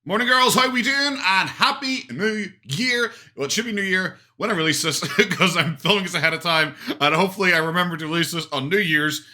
Morning, girls. How we doing? And happy New Year. Well, it should be New Year when I release this because I'm filming this ahead of time, and hopefully I remember to release this on New Year's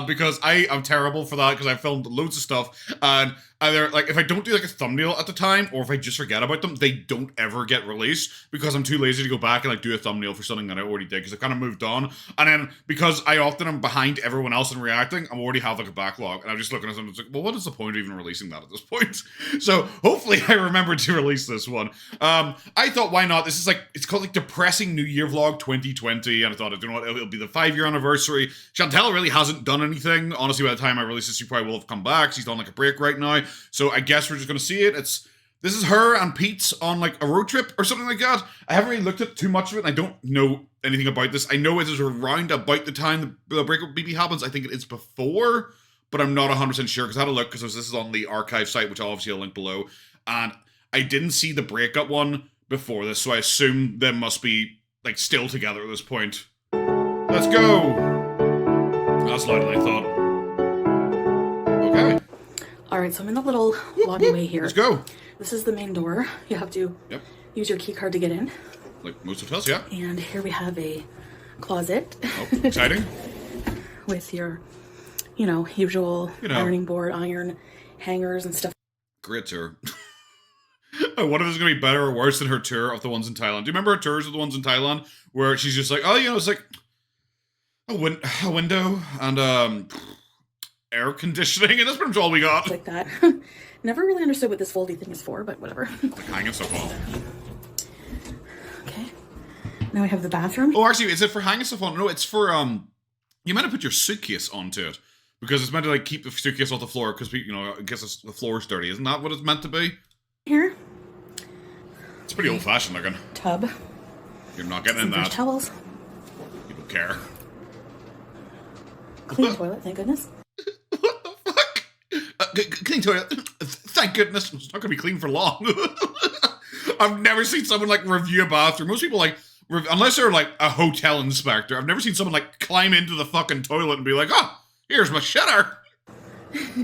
because I am terrible for that because I filmed loads of stuff, and either like if I don't do like a thumbnail at the time or if I just forget about them, they don't ever get released because I'm too lazy to go back and like do a thumbnail for something that I already did because I kind of moved on, and then because I often am behind everyone else in reacting, I already have like a backlog, and I'm just looking at them and it's like, well, what is the point of even releasing that at this point? So hopefully I remember to release this one. I thought, why not? This is like, it's called like Depressing New Year Vlog 2020, and I thought, you know what, it'll be the 5-year anniversary. Chantel really hasn't done anything. Honestly, by the time I release this, she probably will have come back. She's on like a break right now, so I guess we're just gonna see it. This is her and Pete's on like a road trip or something like that. I haven't really looked at too much of it, and I don't know anything about this. I know it is around about the time the breakup with BB happens. I think it is before, but I'm not 100% sure because I had a look because this is on the archive site, which I'll obviously link below, and I didn't see the breakup one before this, so I assume they must be like still together at this point. Let's go! That's louder than I thought. Okay. Alright, so I'm in the little lobbyway here. Let's go. This is the main door. You have to use your key card to get in. Like most hotels, yeah. And here we have a closet. Oh, exciting. With your, usual ironing board, iron hangers and stuff. Great tour. I wonder if it's going to be better or worse than her tour of the ones in Thailand. Do you remember her tours of the ones in Thailand where she's just like, oh, it's like a window and air conditioning, and that's pretty much all we got. Like that. Never really understood what this foldy thing is for, but whatever. Like hanging stuff on. Okay. Now we have the bathroom. Oh, actually, is it for hanging stuff on? No, it's for, you meant to put your suitcase onto it. Because it's meant to, like, keep the suitcase off the floor because, in case the floor's dirty. Isn't that what it's meant to be? Here. It's pretty old-fashioned looking. Tub. You're not getting in that. Towels. You don't care. Clean toilet, thank goodness. What the fuck? Clean toilet. Thank goodness. It's not going to be clean for long. I've never seen someone, like, review a bathroom. Most people, like, unless they're, like, a hotel inspector, I've never seen someone, like, climb into the fucking toilet and be like, oh, here's my shitter.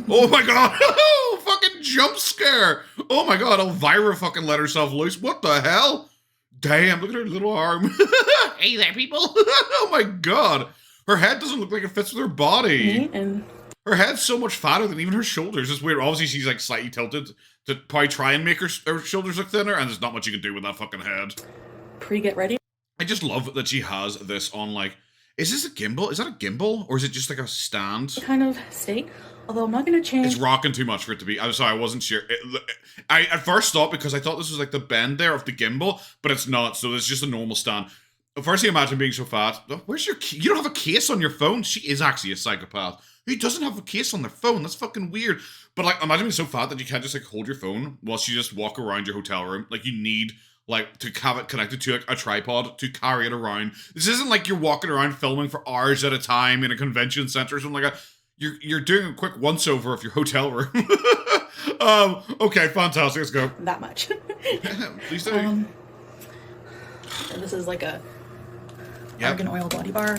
Oh my god. Oh, fucking jump scare. Oh my god, Elvira fucking let herself loose. What the hell? Damn, look at her little arm. Hey there, people. Oh my god. Her head doesn't look like it fits with her body. And her head's so much fatter than even her shoulders. It's weird. Obviously, she's like slightly tilted to probably try and make her shoulders look thinner, and there's not much you can do with that fucking head. Get ready. I just love that she has this on, like, is this a gimbal? Is that a gimbal? Or is it just like a stand? Kind of state. Although I'm not going to change. It's rocking too much for it to be. I'm sorry, I wasn't sure. I at first thought, because I thought this was like the bend there of the gimbal, but it's not. So it's just a normal stand. First thing, imagine being so fat. Where's your key? You don't have a case on your phone? She is actually a psychopath. Who doesn't have a case on their phone? That's fucking weird. But like, imagine being so fat that you can't just like hold your phone whilst you just walk around your hotel room. Like, you need like to have it connected to like a tripod to carry it around. This isn't like you're walking around filming for hours at a time in a convention center or something like that. You're doing a quick once-over of your hotel room. Okay, fantastic. Let's go. That much. Please do. And this is like a argan oil body bar.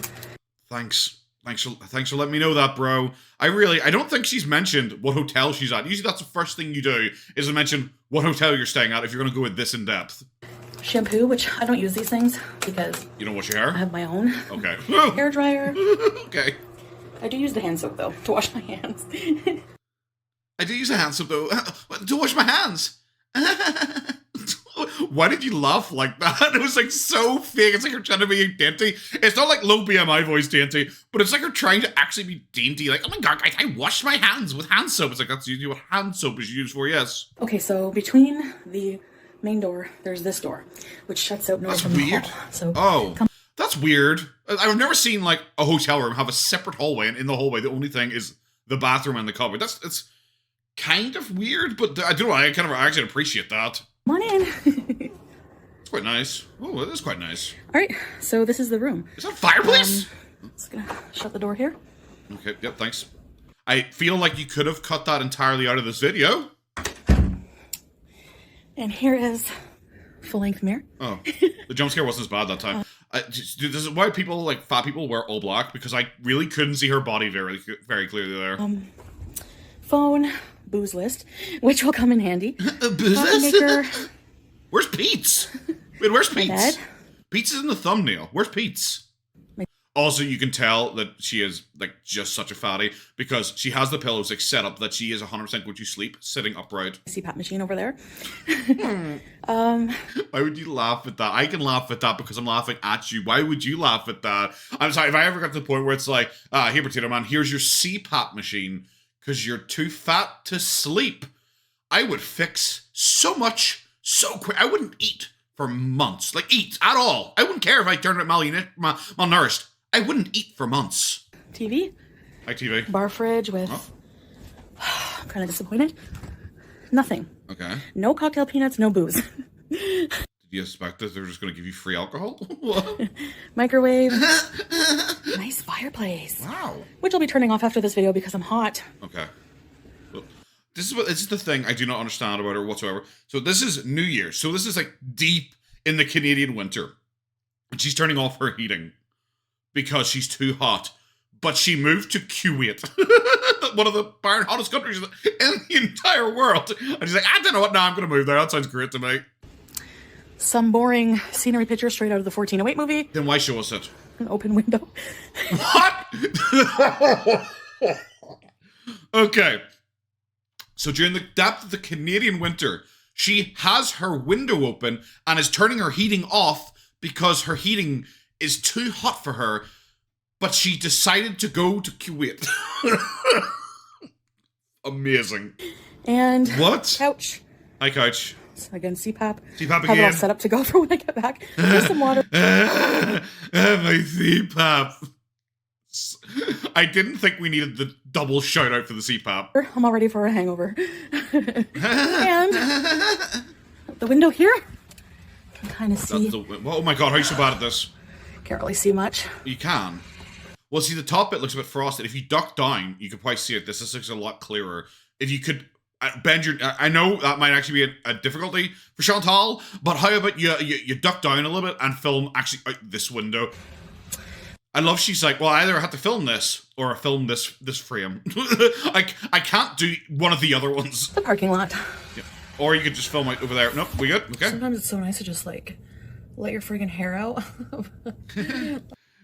Thanks for letting me know that, bro. I don't think she's mentioned what hotel she's at. Usually that's the first thing you do, is to mention what hotel you're staying at if you're going to go with this in depth. Shampoo, which I don't use these things because you don't wash your hair? I have my own. Okay. Hair dryer. Okay. I do use the hand soap, though, to wash my hands. I do use a hand soap, though, to wash my hands. Why did you laugh like that? It was like so fake. It's like you're trying to be dainty. It's not like low BMI voice dainty, but it's like you're trying to actually be dainty. Like, oh my god, I wash my hands with hand soap. It's like, that's usually what hand soap is used for, yes. Okay, so between the main door, there's this door, which shuts out noise from the hall. So that's weird. I've never seen like a hotel room have a separate hallway, and in the hallway the only thing is the bathroom and the cupboard. It's kind of weird, but I don't know. I actually appreciate that. Come on in. It's quite nice. Oh, it is quite nice. All right, so this is the room. Is that a fireplace? Just gonna shut the door here. Okay. Yep. Thanks. I feel like you could have cut that entirely out of this video. And here is full-length mirror. Oh, the jump scare wasn't as bad that time. This is why people, like fat people, wear all black, because I really couldn't see her body very, very clearly there. Phone, booze list, which will come in handy. Booze Coffee maker. Where's Pete's? Wait, where's Pete's? Bed. Pete's is in the thumbnail. Where's Pete's? Also, you can tell that she is like just such a fatty because she has the pillows like set up that she is 100% going to sleep sitting upright. CPAP machine over there. Why would you laugh at that? I can laugh at that because I'm laughing at you. Why would you laugh at that? I'm sorry, if I ever got to the point where it's like, here, Potato Man, here's your CPAP machine because you're too fat to sleep, I would fix so much so quick. I wouldn't eat for months. Like, eat at all. I wouldn't care if I turned out malnourished. I wouldn't eat for months. TV. Hi, TV. Bar fridge with... I'm kind of disappointed. Nothing. Okay. No cocktail peanuts, no booze. Did you expect that they're just going to give you free alcohol? Microwave. Nice fireplace. Wow. Which I'll be turning off after this video because I'm hot. Okay. Well, this is the thing I do not understand about her whatsoever. So this is New Year's. So this is like deep in the Canadian winter. And she's turning off her heating because she's too hot. But she moved to Kuwait, one of the hottest countries in the entire world. And she's like, I don't know what, now I'm going to move there. That sounds great to me. Some boring scenery picture straight out of the 1408 movie. Then why show us it? An open window. What? Okay. So during the depth of the Canadian winter, she has her window open and is turning her heating off because her heating is too hot for her, but she decided to go to Kuwait. Amazing. And what? Couch. Hi, couch. So again, CPAP. CPAP Have again. it all set up to go for when I get back. Here's some water. My CPAP. I didn't think we needed the double shout out for the CPAP. I'm all ready for a hangover. And the window here. I can kind of see. Oh my god, how are you so bad at this? Can't really see much. You can. Well, see, the top bit looks a bit frosted. If you duck down, you could probably see it. This looks a lot clearer. If you could bend your... I know that might actually be a difficulty for Chantal, but how about you duck down a little bit and film actually out this window? I love she's like, well, I either have to film this or film this frame. I can't do one of the other ones. The parking lot. Yeah. Or you could just film out over there. Nope, we good? Okay. Sometimes it's so nice to just like let your friggin' hair out.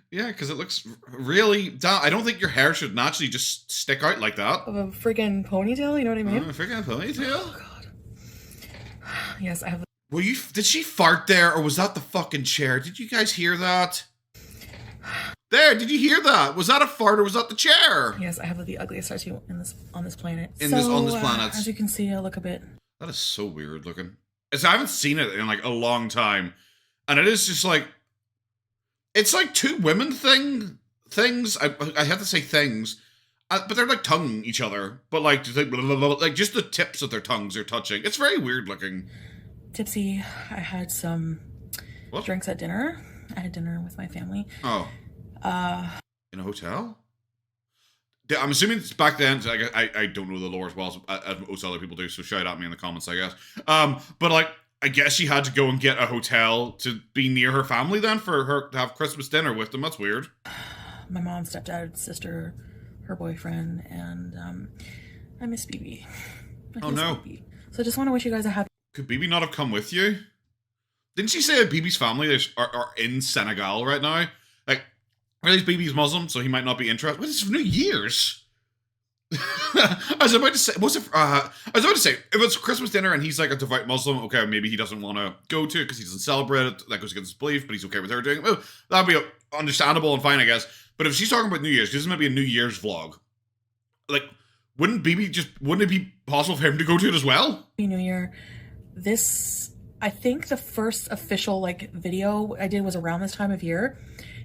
Yeah, because it looks really... I don't think your hair should naturally just stick out like that. Of a friggin' ponytail, you know what I mean? A friggin' ponytail? Oh, God. Yes, I have... Did she fart there, or was that the fucking chair? Did you guys hear that? There, did you hear that? Was that a fart, or was that the chair? Yes, I have the ugliest tattoo on this planet. On this planet. As you can see, I look a bit... That is so weird looking. I haven't seen it in like a long time. And it is just like... It's like two women things. I have to say things, but they're like tonguing each other. But like just the tips of their tongues are touching. It's very weird looking. Tipsy. I had some drinks at dinner. I had dinner with my family. Oh. In a hotel? I'm assuming it's back then. So I don't know the lore as well as most other people do. So shout at me in the comments, I guess. But like. I guess she had to go and get a hotel to be near her family then for her to have Christmas dinner with them. That's weird. My mom, stepdad, sister, her boyfriend, and I miss BB. Oh no. BB. So I just want to wish you guys a happy... Could BB not have come with you? Didn't she say that BB's family are in Senegal right now? Like, at least BB's Muslim, so he might not be interested. But it's New Year's. I was about to say, if it's Christmas dinner and he's like a devout Muslim, okay, maybe he doesn't want to go to it because he doesn't celebrate it. That goes against his belief, but he's okay with her doing it. Well, that'd be understandable and fine, I guess. But if she's talking about New Year's, this might be a New Year's vlog. Like, wouldn't it be possible for him to go to it as well? New Year. This, I think the first official like video I did was around this time of year.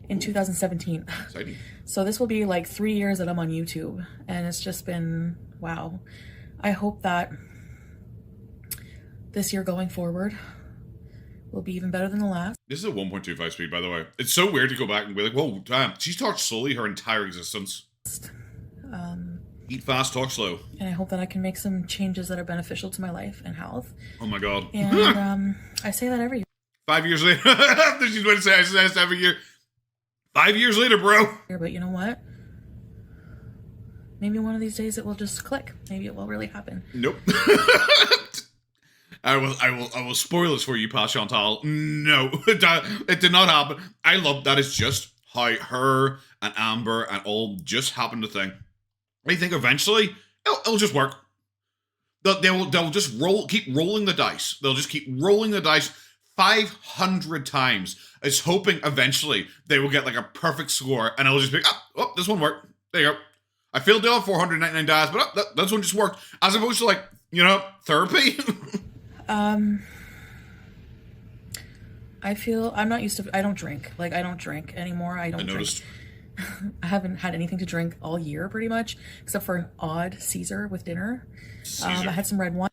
In 2017. Exciting. So this will be like 3 years that I'm on YouTube, and it's just been wow. I hope that this year going forward will be even better than the last. This is a 1.25 speed, by the way. It's so weird to go back and be like, whoa, damn, she's talked slowly her entire existence. Eat fast, talk slow. And I hope that I can make some changes that are beneficial to my life and health. Oh my god. And I say that every year. 5 years later. She's going to say I say this every year. 5 years later, bro. But you know what? maybe one of these days it will just click. Maybe it will really happen. Nope. I will spoil this for you, Pa Chantal. No, it did not happen. I love that. It's just how her and Amber and all just happened to think. I think eventually it'll just work. They'll just keep rolling the dice. They'll just keep rolling the dice 500 times. It's hoping eventually they will get like a perfect score, and it'll just be oh, this one worked. There you go. I failed the other 499 dice, but this one just worked. As opposed to like, therapy. I feel I'm not used to. I don't drink. Like, I don't drink anymore. I noticed. I haven't had anything to drink all year, pretty much, except for an odd Caesar with dinner. I had some red wine.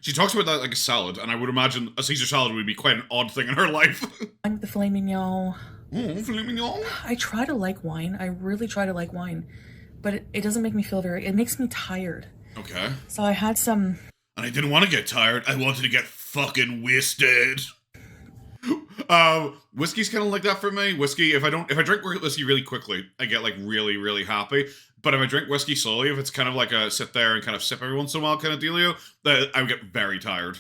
She talks about that like a salad, and I would imagine a Caesar salad would be quite an odd thing in her life. The filet mignon. Oh, filet mignon. I try to like wine. I really try to like wine, but it doesn't make me feel it makes me tired. Okay. So I had some. And I didn't want to get tired. I wanted to get fucking wasted. Whiskey's kind of like that for me. Whiskey, if I drink whiskey really quickly, I get like really, really happy. But if I drink whiskey slowly, if it's kind of like a sit there and kind of sip every once in a while kind of dealio, then I would get very tired.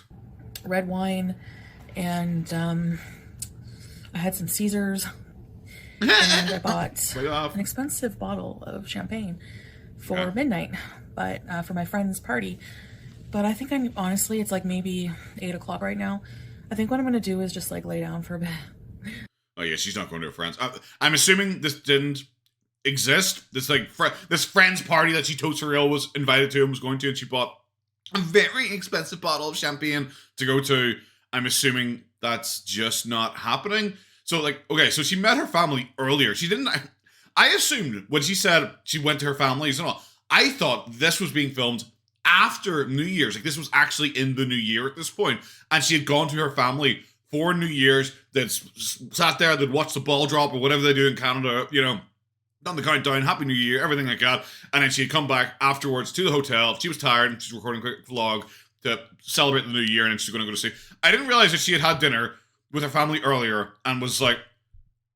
Red wine, and I had some Caesars, and I bought an expensive bottle of champagne for midnight, but for my friend's party. But I think honestly, it's like maybe 8 o'clock right now. I think what I'm going to do is just like lay down for a bit. Oh yeah, she's not going to her friends. I'm assuming this didn't exist. This like this friend's party that she totally was invited to and was going to, and she bought a very expensive bottle of champagne to go to. I'm assuming that's just not happening. So like, okay, so she met her family earlier. She didn't. I assumed when she said she went to her family's and all, I thought this was being filmed after New Year's. Like, this was actually in the new year at this point, and she had gone to her family for New Year's. They'd sat there, they'd watch the ball drop or whatever they do in Canada, done the countdown, Happy New Year, everything like that. And then she'd come back afterwards to the hotel. She was tired, and she's recording a quick vlog to celebrate the new year, and then she's going to go to sleep. I didn't realize that she had dinner with her family earlier and was like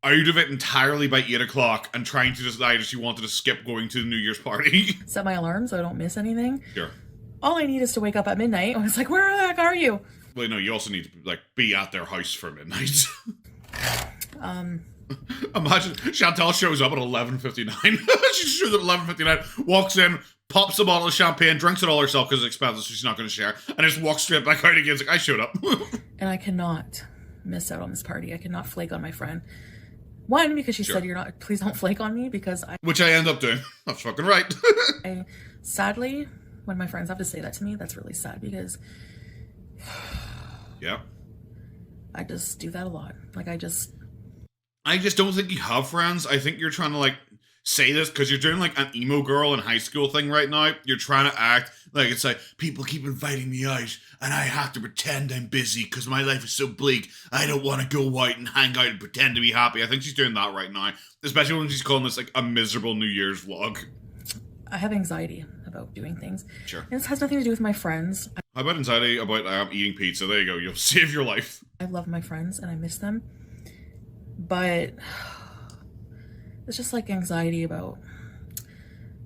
out of it entirely by 8 o'clock and trying to decide if she wanted to skip going to the New Year's party. Set my alarm so I don't miss anything. Sure. All I need is to wake up at midnight. I was like, where the heck are you? Well, no, you also need to like be at their house for midnight. Imagine Chantal shows up at 11:59. She shows up at 11:59, walks in, pops a bottle of champagne, drinks it all herself because it's expensive, so she's not going to share, and just walks straight back out again. It's like, I showed up. And I cannot miss out on this party. I cannot flake on my friend. One, because she said please don't flake on me, because which I end up doing. That's fucking right. Sadly, when my friends have to say that to me, that's really sad, because yeah, I just do that a lot. Like, I just don't think you have friends. I think you're trying to like say this because you're doing like an emo girl in high school thing right now. You're trying to act like it's like people keep inviting me out and I have to pretend I'm busy because my life is so bleak. I don't want to go out and hang out and pretend to be happy. I think she's doing that right now, especially when she's calling this like a miserable New Year's vlog. I have anxiety about doing things. Sure. And this has nothing to do with my friends. How about anxiety about eating pizza? There you go. You'll save your life. I love my friends and I miss them. But it's just like anxiety about,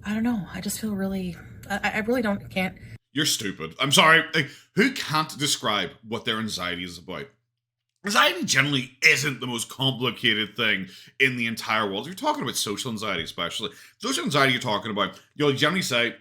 I don't know. I just feel really, I really can't. You're stupid. I'm sorry. Like, who can't describe what their anxiety is about? Anxiety generally isn't the most complicated thing in the entire world. You're talking about social anxiety, especially. Social anxiety you're talking about, you'll generally say,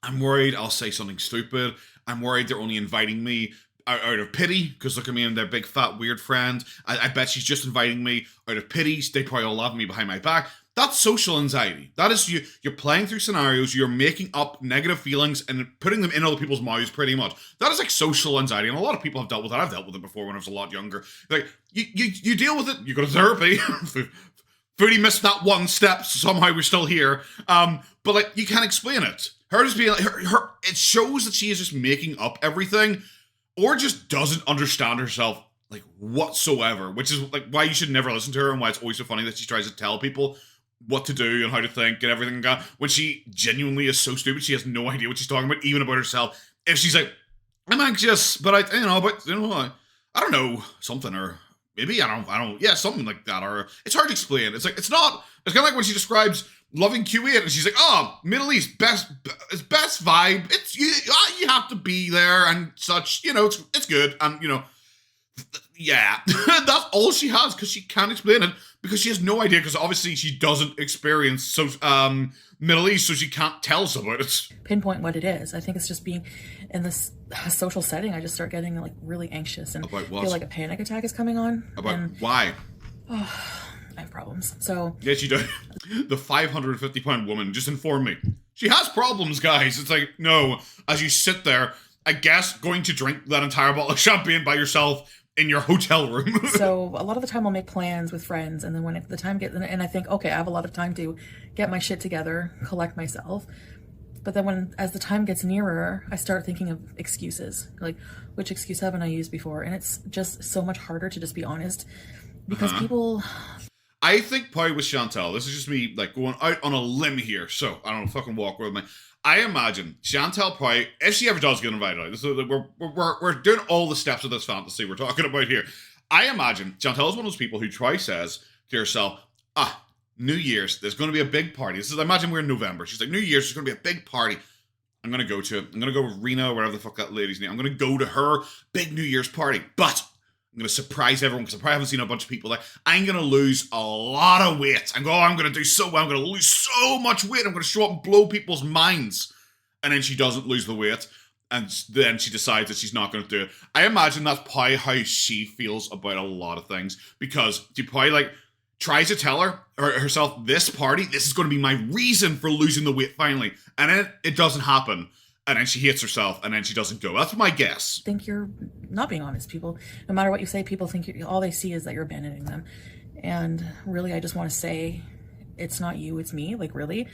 I'm worried I'll say something stupid. I'm worried they're only inviting me out of pity, because look at me, I'm their big fat weird friend. I bet she's just inviting me out of pity. They probably all love me behind my back. That's social anxiety. That is you're playing through scenarios, you're making up negative feelings and putting them in other people's mouths pretty much. That is like social anxiety, and a lot of people have dealt with that. I've dealt with it before when I was a lot younger. Like, you deal with it, you go to therapy. Foodie missed that one step, so somehow we're still here. But like, you can't explain it. Her just being like, her it shows that she is just making up everything, or just doesn't understand herself like whatsoever, which is like why you should never listen to her, and why it's always so funny that she tries to tell people what to do and how to think and everything like that, when she genuinely is so stupid. She has no idea what she's talking about, even about herself. If she's like, I'm anxious, but I don't know, something, or maybe I don't, yeah, something like that, or it's hard to explain. It's like, it's kind of like when she describes loving Q8, and she's like, oh, Middle East, best vibe. It's you have to be there and such. You know, it's good, and you know, yeah, that's all she has because she can't explain it because she has no idea because obviously she doesn't experience Middle East, so she can't tell us about it. Pinpoint what it is. I think it's just being in this social setting. I just start getting like really anxious and about what? Feel like a panic attack is coming on. About why? Oh, I have problems. So yes, you do. The 550-pound woman just informed me she has problems, guys. It's like no, as you sit there, I guess going to drink that entire bottle of champagne by yourself in your hotel room. So a lot of the time I'll make plans with friends, and then when the time gets, and I think, okay, I have a lot of time to get my shit together, collect myself. But then as the time gets nearer, I start thinking of excuses. Like, which excuse haven't I used before? And it's just so much harder to just be honest because people... I think probably with Chantal, this is just me like going out on a limb here, so I don't know, fucking walk with me. I imagine Chantal probably, if she ever does get invited out, this is, we're doing all the steps of this fantasy we're talking about here. I imagine Chantal is one of those people who twice says to herself, New Year's, there's going to be a big party. This is, I imagine we're in November. She's like, New Year's, there's going to be a big party. I'm going to go to it. I'm going to go with Rena, whatever the fuck that lady's name. I'm going to go to her big New Year's party, but I'm going to surprise everyone because I probably haven't seen a bunch of people there. I'm going to lose a lot of weight. I'm going to do so well. I'm going to lose so much weight. I'm going to show up and blow people's minds. And then she doesn't lose the weight. And then she decides that she's not going to do it. I imagine that's probably how she feels about a lot of things. Because she probably like tries to tell herself, this party, this is going to be my reason for losing the weight finally. And then it doesn't happen. And then she hates herself, and then she doesn't go. That's my guess. I think you're not being honest. People, no matter what you say, people think all they see is that you're abandoning them. And really, I just want to say, it's not you, it's me. Like, really?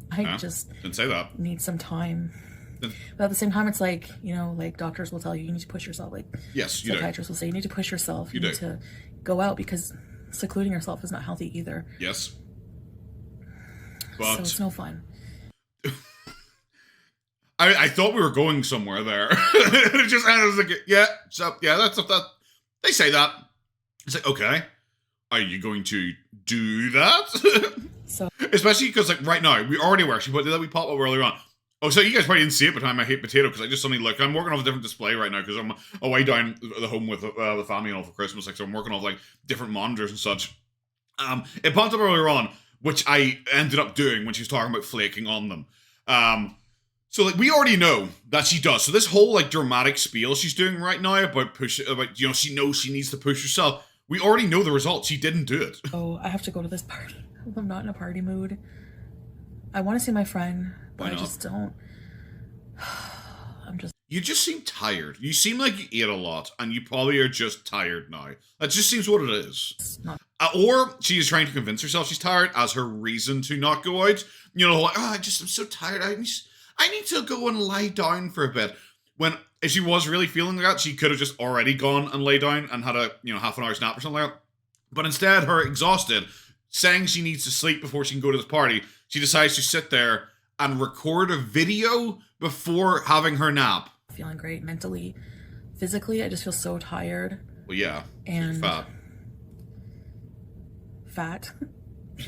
I just didn't say that. Need some time. But at the same time, it's like, you know, like doctors will tell you, you need to push yourself. Like, yes, you psychiatrists will say, you need to push yourself. You need to go out because secluding yourself is not healthy either. Yes. But so it's no fun. I thought we were going somewhere there. It just ended as like, yeah, so yeah, that's that. They say that. It's like, okay, are you going to do that? So, especially because like right now we already were actually, but did that we pop up earlier on? Oh, so you guys probably didn't see it, but I hate potato because I just suddenly look. I'm working off a different display right now because I'm away down the home with the family and all for Christmas. Like, so I'm working off like different monitors and such. It popped up earlier on, which I ended up doing when she was talking about flaking on them. So like we already know that she does. So this whole like dramatic spiel she's doing right now about you know, she knows she needs to push herself. We already know the result. She didn't do it. Oh, I have to go to this party. I'm not in a party mood. I want to see my friend, but I just don't. You just seem tired. You seem like you ate a lot, and you probably are just tired now. That just seems what it is. It's not. Or she is trying to convince herself she's tired as her reason to not go out. You know, like, I'm so tired. I need to go and lie down for a bit. When if she was really feeling like that, she could have just already gone and lay down and had a half an hour nap or something like that. But instead, her exhausted, saying she needs to sleep before she can go to this party, she decides to sit there and record a video before having her nap. Feeling great mentally, physically. I just feel so tired. Well, yeah, and fat. Fat.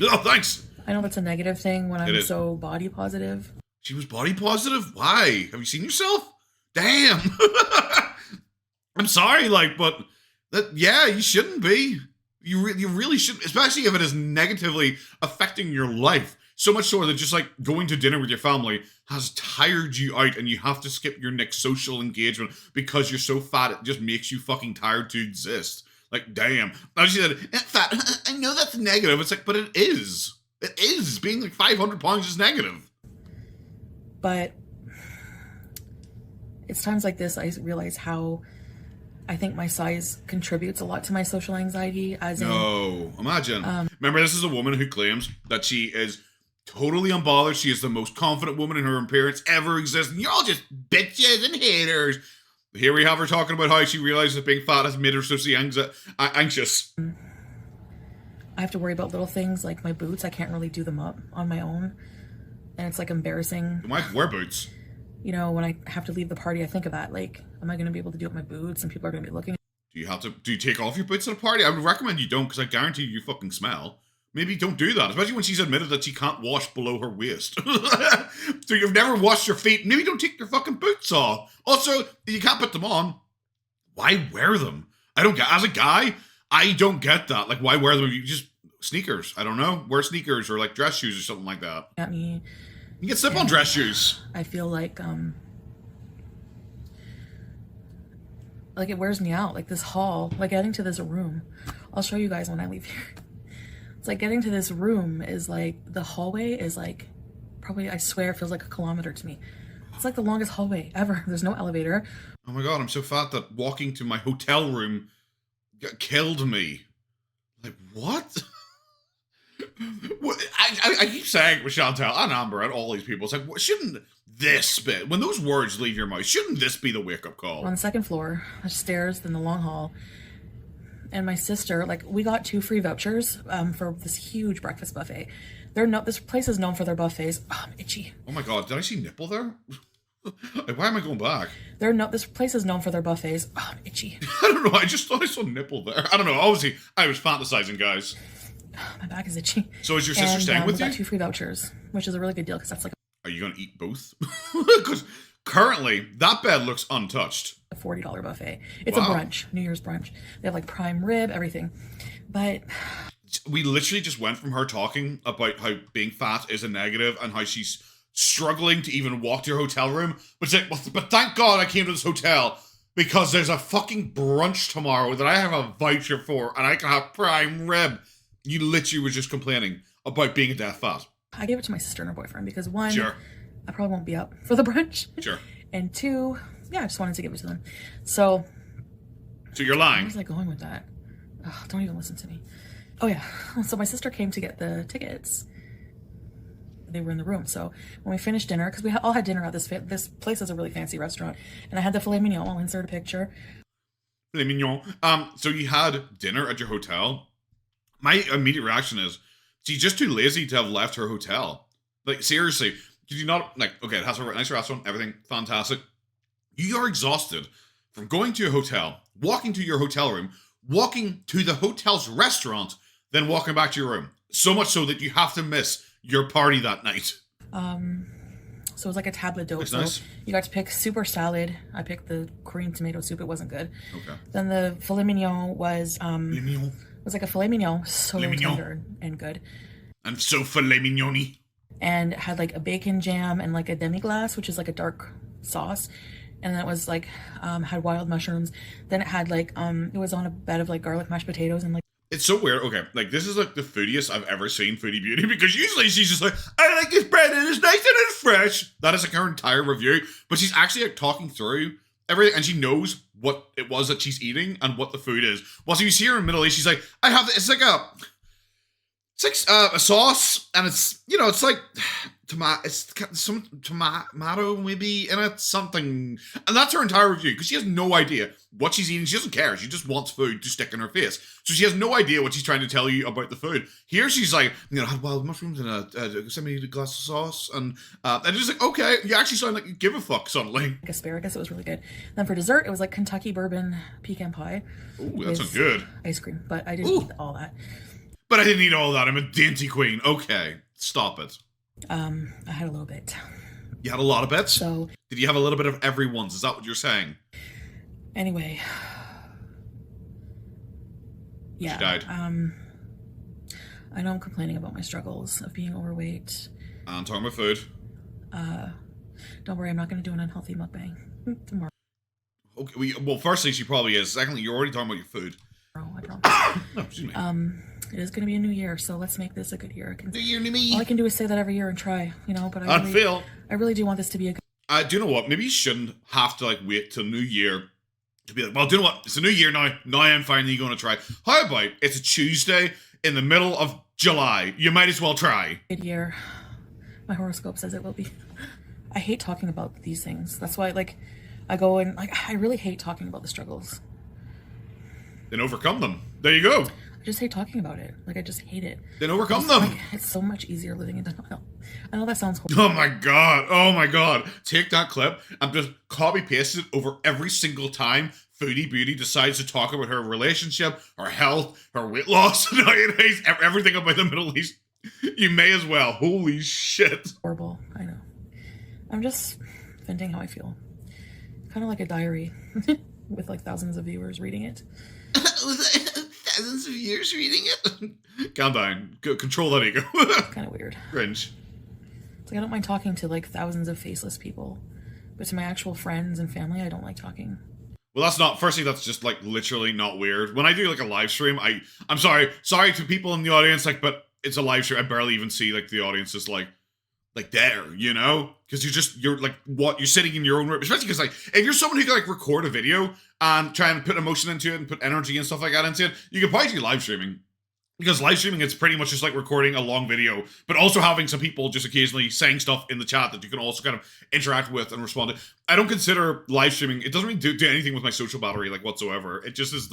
Oh, thanks. I know that's a negative thing when I'm so body positive. She was body positive? Why? Have you seen yourself? Damn. I'm sorry, but yeah, you shouldn't be. You really shouldn't, especially if it is negatively affecting your life. So much so that just going to dinner with your family has tired you out and you have to skip your next social engagement because you're so fat it just makes you fucking tired to exist. Like, damn. Now she said, fat, I know that's negative. It's but it is. It is. Being 500 pounds is negative. But it's times like this I realize how I think my size contributes a lot to my social anxiety. Imagine. Remember, this is a woman who claims that she is totally unbothered. She is the most confident woman in her appearance ever existing. You're all just bitches and haters. Here we have her talking about how she realizes that being fat has made her socially anxious. I have to worry about little things like my boots. I can't really do them up on my own. And it's embarrassing. You might wear boots. When I have to leave the party, I think of that. Am I going to be able to do up my boots? And people are going to be looking. Do you take off your boots at a party? I would recommend you don't, because I guarantee you fucking smell. maybe don't do that, especially when she's admitted that she can't wash below her waist. So you've never washed your feet. Maybe don't take your fucking boots off. Also, you can't put them on. Why wear them? I don't get. As a guy, I don't get that. Like, why wear them? You just sneakers. I don't know. Wear sneakers or like dress shoes or something like that. At me. You can slip on dress shoes. I feel like it wears me out. Like this hall, like getting to this room. I'll show you guys when I leave here. It's like getting to this room is like, the hallway is like, probably, I swear, it feels like a kilometer to me. It's like the longest hallway ever. There's no elevator. Oh my god, I'm so fat that walking to my hotel room killed me. Like, what? I keep saying with Chantal and Amber and all these people, it's like, shouldn't this be, when those words leave your mouth, shouldn't this be the wake-up call? On the second floor, stairs, then the long hall. And my sister, like, we got 2 free vouchers for this huge breakfast buffet. This place is known for their buffets. Oh, I'm itchy. Oh my god, did I see nipple there? Like, why am I going back? This place is known for their buffets. Oh, I'm itchy. I don't know, I just thought I saw nipple there. I don't know, obviously, I was fantasizing, guys. My back is itchy. So is your sister staying with you? We got 2 free vouchers, which is a really good deal because that's like... Are you going to eat both? Because currently, that bed looks untouched. A $40 buffet. It's a brunch, New Year's brunch. They have like prime rib, everything. But... we literally just went from her talking about how being fat is a negative and how she's struggling to even walk to her hotel room. But it's like, but thank God I came to this hotel because there's a fucking brunch tomorrow that I have a voucher for and I can have prime rib. You literally were just complaining about being a death fat. I gave it to my sister and her boyfriend because 1, sure, I probably won't be up for the brunch. Sure. And 2, yeah, I just wanted to give it to them. So you're lying. Where was I going with that? Oh, don't even listen to me. Oh yeah. So my sister came to get the tickets. They were in the room. So when we finished dinner, because we all had dinner at this place is a really fancy restaurant, and I had the filet mignon. I'll insert a picture. Filet mignon. So you had dinner at your hotel. My immediate reaction is, she's just too lazy to have left her hotel. Like, seriously, did you not, like, okay, it has a nice restaurant, everything, fantastic. You are exhausted from going to a hotel, walking to your hotel room, walking to the hotel's restaurant, then walking back to your room. So much so that you have to miss your party that night. So it was like a table d'hote. So nice. You got to pick super salad. I picked the Korean tomato soup. It wasn't good. Okay. Then the filet mignon was... filet mignon. It was like a filet mignon, so tender and good. And so filet mignon-y. And it had like a bacon jam and like a demi-glace, which is like a dark sauce. And then it was like, had wild mushrooms. Then it had like, it was on a bed of like garlic mashed potatoes and like... It's so weird. Okay, like this is like the foodiest I've ever seen Foodie Beauty, because usually she's just like, I like this bread and it's nice and it's fresh. That is like her entire review. But she's actually like talking through everything, and she knows what it was that she's eating and what the food is. Well, so you see her in the Middle East, she's like, it's like a sauce, and it's, you know, it's like tomato, it's got some tomato maybe in it, something, and that's her entire review, because she has no idea what she's eating. She doesn't care. She just wants food to stick in her face. So she has no idea what she's trying to tell you about the food. Here she's like, you know, I had wild mushrooms and send me a glass of sauce, and it's just like, okay, you actually sound like you give a fuck suddenly. Like asparagus, it was really good. Then for dessert, it was like Kentucky bourbon pecan pie. Ooh, that sounds good. Ice cream, but I didn't eat all that. But I didn't eat all that. I'm a dainty queen. Okay, stop it. I had a little bit. You had a lot of bits? So did you have a little bit of everyone's? Is that what you're saying? Anyway. Yeah. She died. I know I'm complaining about my struggles of being overweight. And talking about food. Don't worry, I'm not going to do an unhealthy mukbang tomorrow. Okay, well, firstly, she probably is. Secondly, you're already talking about your food. I promise. Oh, excuse me. It is going to be a new year, so let's make this a good year. New year, new me. All I can do is say that every year and try, you know. But I really do want this to be a good. Do you know what? Maybe you shouldn't have to like wait till New Year to be like, well, do you know what? It's a new year now. Now I'm finally going to try. How about it's a Tuesday in the middle of July? You might as well try. Good year. My horoscope says it will be. I hate talking about these things. That's why, like, I go and like I really hate talking about the struggles. Then overcome them. There you go. I just hate talking about it. Like, I just hate it. Then overcome them. Like, it's so much easier living in denial. I know that sounds horrible. Oh my god. Oh my god. Take that clip and just copy paste it over every single time Foodie Beauty decides to talk about her relationship, her health, her weight loss, everything about the Middle East. You may as well. Holy shit. Horrible. I know. I'm just venting how I feel. Kind of like a diary with like thousands of viewers reading it. Thousands of viewers reading it? Calm down. Control that ego. Kind of weird. Cringe. It's like I don't mind talking to like thousands of faceless people, but to my actual friends and family, I don't like talking. Well, that's not, firstly, that's just like literally not weird. When I do like a live stream, I'm sorry to people in the audience, like, but it's a live stream. I barely even see like the audience is like there, you know? Because you're like, what, you're sitting in your own room, especially because like, if you're someone who can like record a video and try and put emotion into it and put energy and stuff like that into it, you can probably do live streaming. Because live streaming, it's pretty much just like recording a long video, but also having some people just occasionally saying stuff in the chat that you can also kind of interact with and respond to. I don't consider live streaming, it doesn't really do anything with my social battery like whatsoever. It just is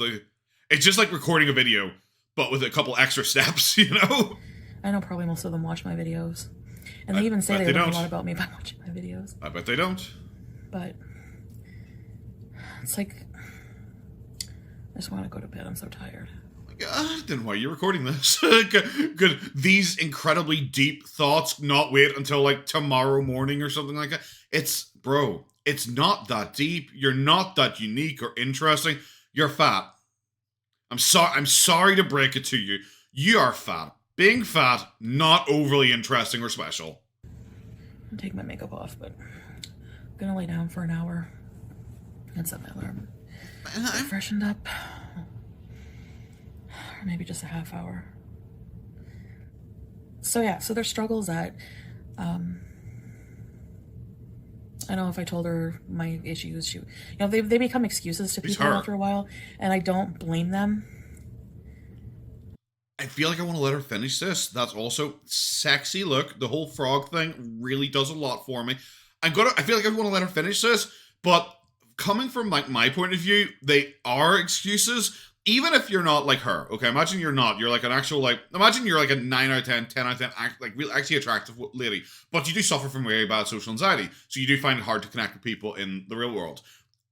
it's just like recording a video, but with a couple extra steps, you know? I know probably most of them watch my videos. And they even say they learn a lot about me by watching my videos. I bet they don't. But it's like, I just want to go to bed. I'm so tired. God, then why are you recording this? Could these incredibly deep thoughts not wait until like tomorrow morning or something like that? It's not that deep. You're not that unique or interesting. You're fat. I'm sorry to break it to you. You are fat. Being fat, not overly interesting or special. I'm taking my makeup off, but I'm gonna lay down for an hour and set my alarm. Get freshened up. Or maybe just a half hour. So yeah, so there's struggles that I know if I told her my issues, they become excuses to people after a while, and I don't blame them. I feel like I want to let her finish this. That's also sexy look. The whole frog thing really does a lot for me. I feel like I want to let her finish this, but coming from like my point of view, they are excuses. Even if you're not like her, okay? Imagine you're not. You're like an actual, like, imagine you're like a 9 out of 10, 10 out of 10, like, real, actually attractive lady. But you do suffer from very bad social anxiety. So you do find it hard to connect with people in the real world.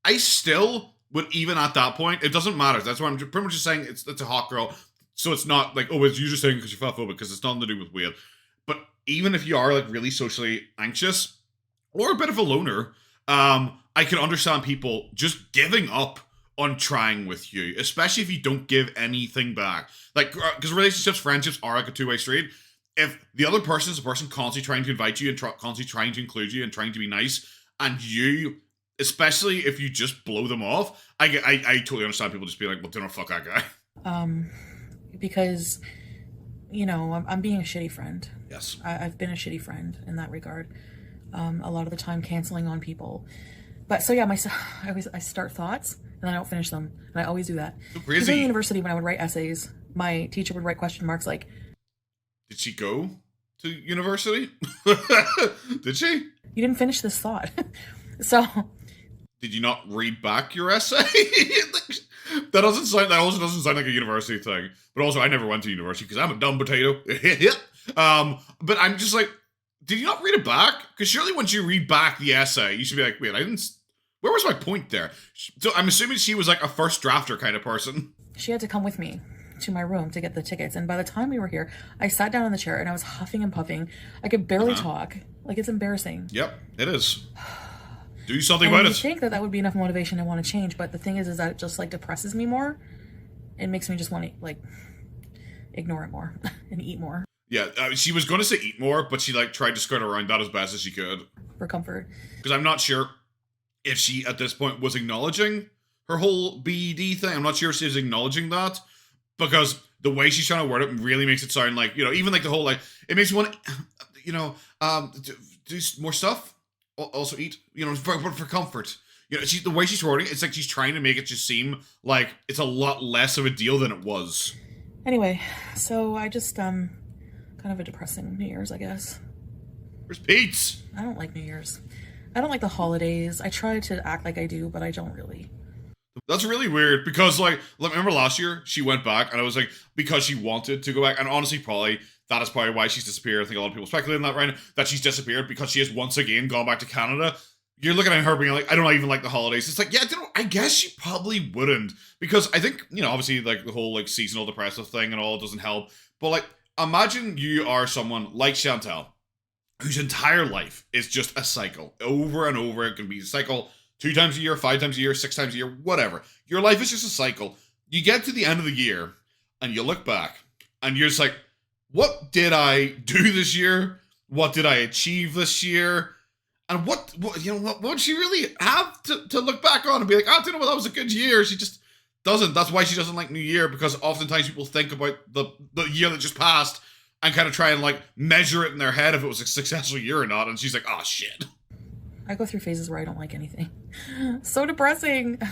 I still would, even at that point, it doesn't matter. That's why I'm pretty much just saying it's a hot girl. So it's not like, oh, it's you just saying because you're fatphobic, because it's nothing to do with weight. But even if you are like really socially anxious or a bit of a loner, I can understand people just giving up on trying with you, especially if you don't give anything back. Like, because relationships, friendships are like a two-way street. If the other person is a person constantly trying to invite you and constantly trying to include you and trying to be nice, and you, especially if you just blow them off, I totally understand people just being like, well, don't fuck that guy. Because, I'm being a shitty friend. Yes. I've been a shitty friend in that regard. A lot of the time canceling on people. But so yeah, I start thoughts and then I don't finish them. And I always do that. So crazy. Because in university, when I would write essays, my teacher would write question marks like, did she go to university? Did she? You didn't finish this thought. So. Did you not read back your essay? That also doesn't sound like a university thing. But also, I never went to university because I'm a dumb potato. But I'm just like, did you not read it back? Because surely once you read back the essay, you should be like, wait, where was my point there? So I'm assuming she was like a first drafter kind of person. She had to come with me to my room to get the tickets. And by the time we were here, I sat down in the chair and I was huffing and puffing. I could barely talk. Like, it's embarrassing. Yep, it is. Do something about it. I think that would be enough motivation to want to change. But the thing is that it just like depresses me more. It makes me just want to like ignore it more and eat more. Yeah, she was going to say eat more, but she like tried to skirt around that as best as she could. For comfort. Because I'm not sure if she, at this point, was acknowledging her whole BED thing. I'm not sure if she was acknowledging that. Because the way she's trying to word it really makes it sound like, even like the whole, like, it makes me want to, do more stuff. Also eat, for comfort. The way she's wording it, it's like she's trying to make it just seem like it's a lot less of a deal than it was. Anyway, so I just, kind of a depressing New Year's, I guess. Where's Pete's? I don't like New Year's. I don't like the holidays. I try to act like I do, but I don't really. That's really weird because, like, remember last year she went back and I was like, because she wanted to go back, and honestly, probably that is probably why she's disappeared. I think a lot of people speculating that right now, that she's disappeared because she has once again gone back to Canada. You're looking at her being like, I don't even like the holidays. It's like, yeah, I guess she probably wouldn't. Because I think, obviously, like, the whole, like, seasonal depressive thing and all doesn't help. But, like, imagine you are someone like Chantal, whose entire life is just a cycle. Over and over. It can be a cycle 2 times a year, 5 times a year, 6 times a year, whatever. Your life is just a cycle. You get to the end of the year, and you look back, and you're just like, what did I do this year? What did I achieve this year? And what would she really have to look back on and be like, oh, you know what, that was a good year? She just doesn't. That's why she doesn't like New Year, because oftentimes people think about the year that just passed and kind of try and, like, measure it in their head if it was a successful year or not. And she's like, oh, shit. I go through phases where I don't like anything. So depressing.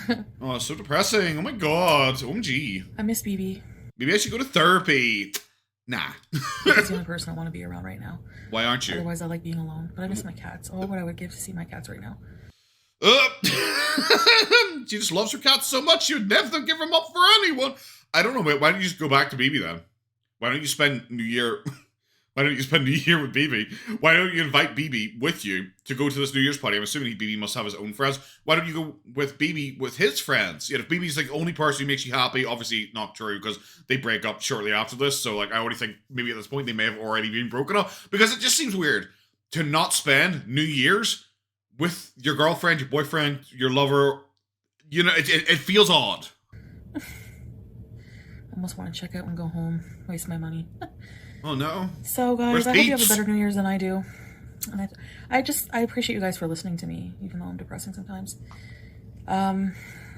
Oh, so depressing. Oh, my God. OMG. I miss BB. Maybe I should go to therapy. Nah. He's the only person I want to be around right now. Why aren't you? Otherwise, I like being alone. But I miss my cats. Oh, what I would give to see my cats right now. She just loves her cats so much she would never give them up for anyone. I don't know, but why don't you just go back to BB then? Why don't you spend New Year... Why don't you spend New Year with BB? Why don't you invite BB with you to go to this New Year's party? I'm assuming BB must have his own friends. Why don't you go with BB with his friends? If BB's like the only person who makes you happy, obviously not true because they break up shortly after this. So, like, I already think maybe at this point they may have already been broken up, because it just seems weird to not spend New Year's with your girlfriend, your boyfriend, your lover. It feels odd. I almost want to check out and go home. Waste my money. Oh no. So guys, I hope you have a better New Year's than I do. And I appreciate you guys for listening to me, even though I'm depressing sometimes. I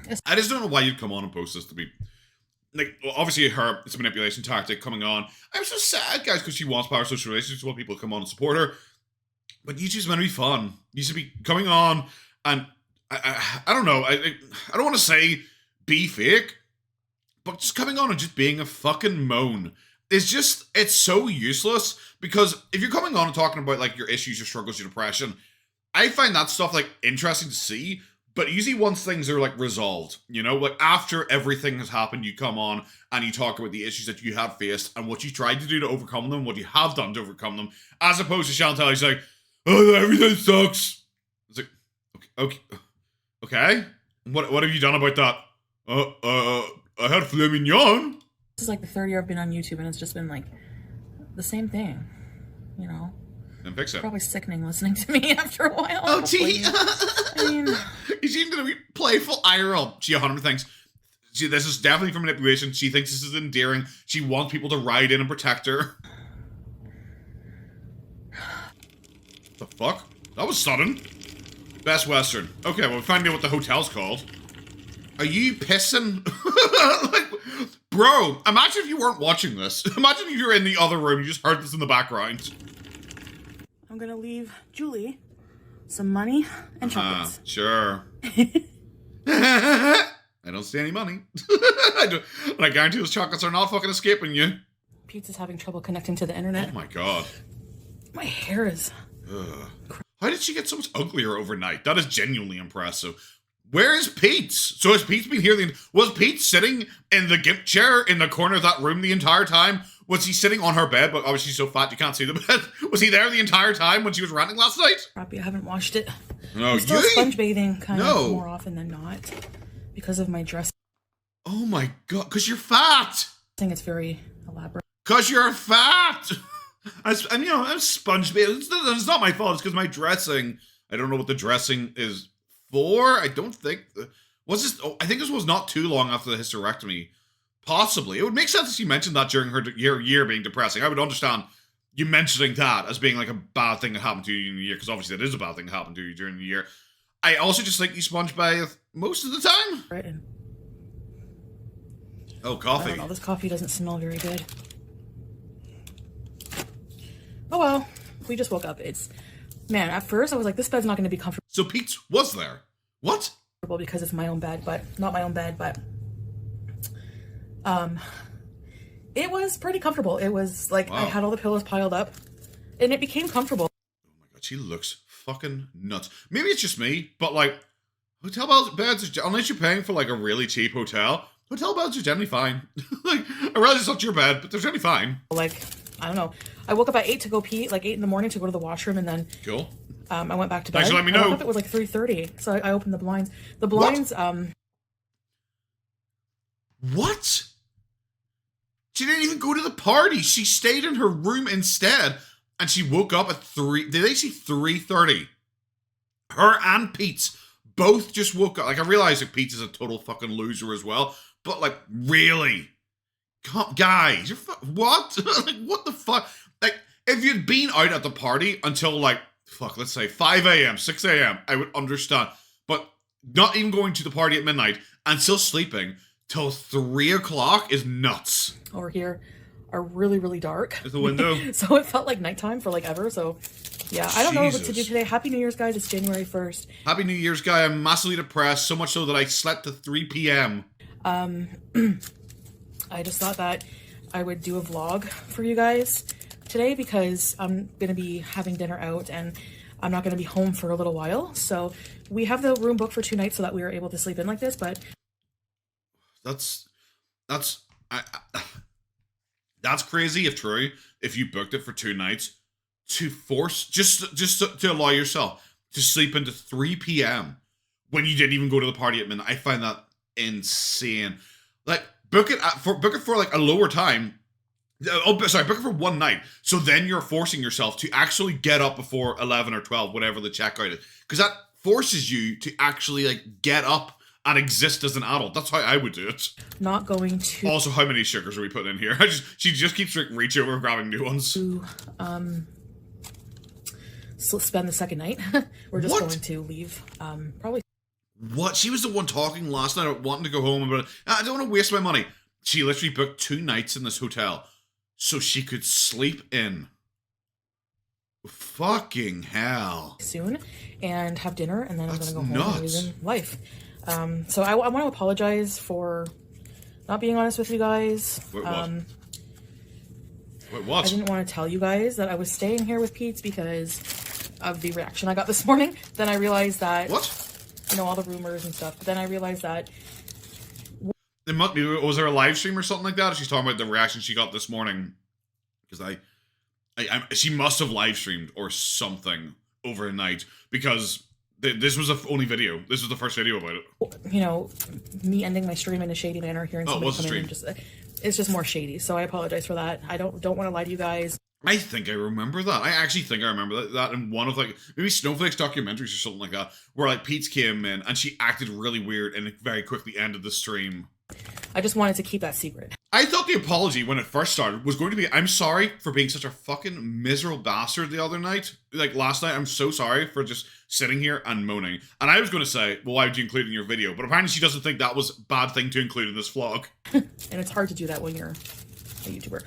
just don't know why you'd come on and post this to be like, well, obviously it's a manipulation tactic coming on. I'm so sad, guys, because she wants power social relationships. Want people to come on and support her. But YouTube's meant to be fun. You should be coming on and I don't know. I don't want to say be fake, but just coming on and just being a fucking moan. It's so useless, because if you're coming on and talking about, like, your issues, your struggles, your depression, I find that stuff, like, interesting to see, but usually once things are, like, resolved, like, after everything has happened, you come on and you talk about the issues that you have faced and what you tried to do to overcome them, what you have done to overcome them, as opposed to Chantal, he's like, oh, everything sucks. It's like, okay, what have you done about that? I had filet mignon. This is like the 3rd year I've been on YouTube, and it's just been like the same thing, And fix it. Probably sickening listening to me after a while. Oh, gee. I mean, is she going to be playful IRL? She 100% thinks. This is definitely for manipulation. She thinks this is endearing. She wants people to ride in and protect her. The fuck? That was sudden. Best Western. Okay, well, we find out what the hotel's called. Are you pissing? Like, bro, imagine if you weren't watching this. Imagine if you were in the other room, you just heard this in the background. I'm gonna leave Julie some money and chocolates. Sure. I don't see any money. I guarantee those chocolates are not fucking escaping you. Pizza's having trouble connecting to the internet. Oh my god. My hair is... Ugh. How did she get so much uglier overnight? That is genuinely impressive. Where is Pete? So has Pete been here? Was Pete sitting in the gimp chair in the corner of that room the entire time? Was he sitting on her bed? But obviously she's so fat you can't see the bed. Was he there the entire time when she was ranting last night? Crappy, I haven't washed it. No, I'm still sponge bathing kind of more often than not because of my dress. Oh my god, because you're fat. I think it's very elaborate. Because you're fat. I'm sponge bathing. It's not my fault. It's because my dressing. I don't know what the dressing is for. I don't think was this. Oh, I think this was not too long after the hysterectomy. Possibly, it would make sense if you mentioned that during her year being depressing. I would understand you mentioning that as being like a bad thing that happened to you in the year, because obviously that is a bad thing that happened to you during the year. I also just think you sponge bath most of the time. Right. Oh, coffee. I don't know, this coffee doesn't smell very good. Oh well, we just woke up. Man, at first I was like, this bed's not going to be comfortable. So Pete was there. What? Because it's my own bed, but not my own bed, but it was pretty comfortable. It was like, wow. I had all the pillows piled up and it became comfortable. Oh my god, she looks fucking nuts. Maybe it's just me, but like hotel beds, unless you're paying for like a really cheap hotel, hotel beds are generally fine. Like, I realize it's not your bed, but they're generally fine. Like I don't know. I woke up at 8 to go pee, like 8 in the morning to go to the washroom, and then cool. I went back to bed. Actually, let me know. I woke up, it was like 3:30, so I opened the blinds. The blinds, What? She didn't even go to the party. She stayed in her room instead, and she woke up at 3. Did they say 3:30? Her and Pete's both just woke up. Like, I realize that Pete's is a total fucking loser as well, but like, really? Guys, you're what? Like, what the fuck? Like, if you'd been out at the party until like, fuck, let's say 5 a.m., 6 a.m., I would understand. But not even going to the party at midnight and still sleeping till 3 o'clock is nuts. Over here are really, really dark. There's the window. So it felt like nighttime for like ever. So yeah, I don't know what to do today. Happy New Year's, guys. It's January 1st. Happy New Year's, guy. I'm massively depressed, so much so that I slept to 3 p.m. I just thought that I would do a vlog for you guys today because I'm going to be having dinner out and I'm not going to be home for a little while. So we have the room booked for 2 nights so that we were able to sleep in like this, but that's crazy if true. If you booked it for 2 nights to force just to allow yourself to sleep into 3 p.m. when you didn't even go to the party at midnight, I find that insane. Like, book it for like a lower time. Book it for 1 night. So then you're forcing yourself to actually get up before 11 or 12, whatever the checkout is, because that forces you to actually like get up and exist as an adult. That's how I would do it. Not going to. Also, how many sugars are we putting in here? She just keeps reaching over and grabbing new ones. To spend the second night. We're just going to leave. Probably. What? She was the one talking last night about wanting to go home, but I don't want to waste my money. She literally booked 2 nights in this hotel so she could sleep in. Fucking hell. Soon and have dinner, and then I'm going to go home nuts. and live in life. So I want to apologize for not being honest with you guys. Wait, what? Wait, what? I didn't want to tell you guys that I was staying here with Pete's because of the reaction I got this morning. Then I realized that... What? You know, all the rumors and stuff. But then I realized that... It must be, was there a live stream or something like that? She's talking about the reaction she got this morning. Because she must have live streamed or something overnight. Because this was the only video. This was the first video about it. You know, me ending my stream in a shady manner, hearing somebody come in and it's just more shady. So I apologize for that. I don't want to lie to you guys. I think I remember that. I actually think I remember that in one of like maybe Snowflake's documentaries or something like that, where like Pete's came in and she acted really weird and it very quickly ended the stream. I just wanted to keep that secret. I thought the apology when it first started was going to be, I'm sorry for being such a fucking miserable bastard the other night. Like last night, I'm so sorry for just sitting here and moaning. And I was going to say, well, why would you include it in your video? But apparently she doesn't think that was a bad thing to include in this vlog. And it's hard to do that when you're a YouTuber.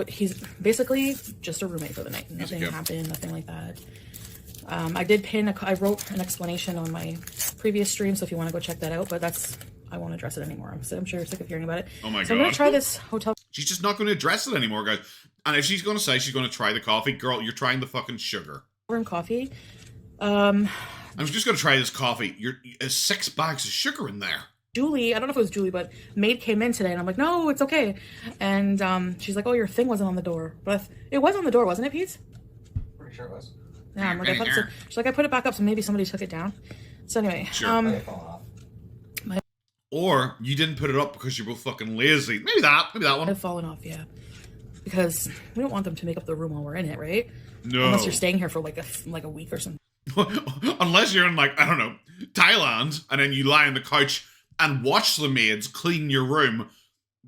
He's basically just a roommate for the night. Nothing happened, nothing like that. I wrote an explanation on my previous stream, so if you want to go check that out, but I won't address it anymore. I'm sure you're sick of hearing about it. Oh my god. So I'm going to try this hotel. She's just not going to address it anymore, guys. And if she's going to say she's going to try the coffee, girl, you're trying the fucking sugar. Room coffee. I'm just going to try this coffee. There's 6 bags of sugar in there. Julie, I don't know if it was Julie, but maid came in today and I'm like, no, it's okay. And she's like, oh, your thing wasn't on the door. But it was on the door, wasn't it, Pete? Pretty sure it was. Yeah, I'm like, I thought so. She's like, I put it back up, so maybe somebody took it down. So anyway, or you didn't put it up because you're both fucking lazy. Maybe that one. I've fallen off, yeah. Because we don't want them to make up the room while we're in it, right? No. Unless you're staying here for like a week or something. Unless you're in like, I don't know, Thailand, and then you lie on the couch and watch the maids clean your room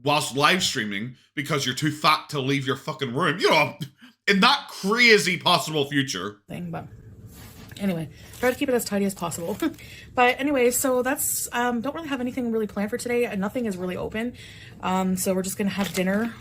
whilst live streaming because you're too fat to leave your fucking room. You know, in that crazy possible future. But anyway, try to keep it as tidy as possible. But anyway, so that's, don't really have anything really planned for today. Nothing is really open. So we're just going to have dinner.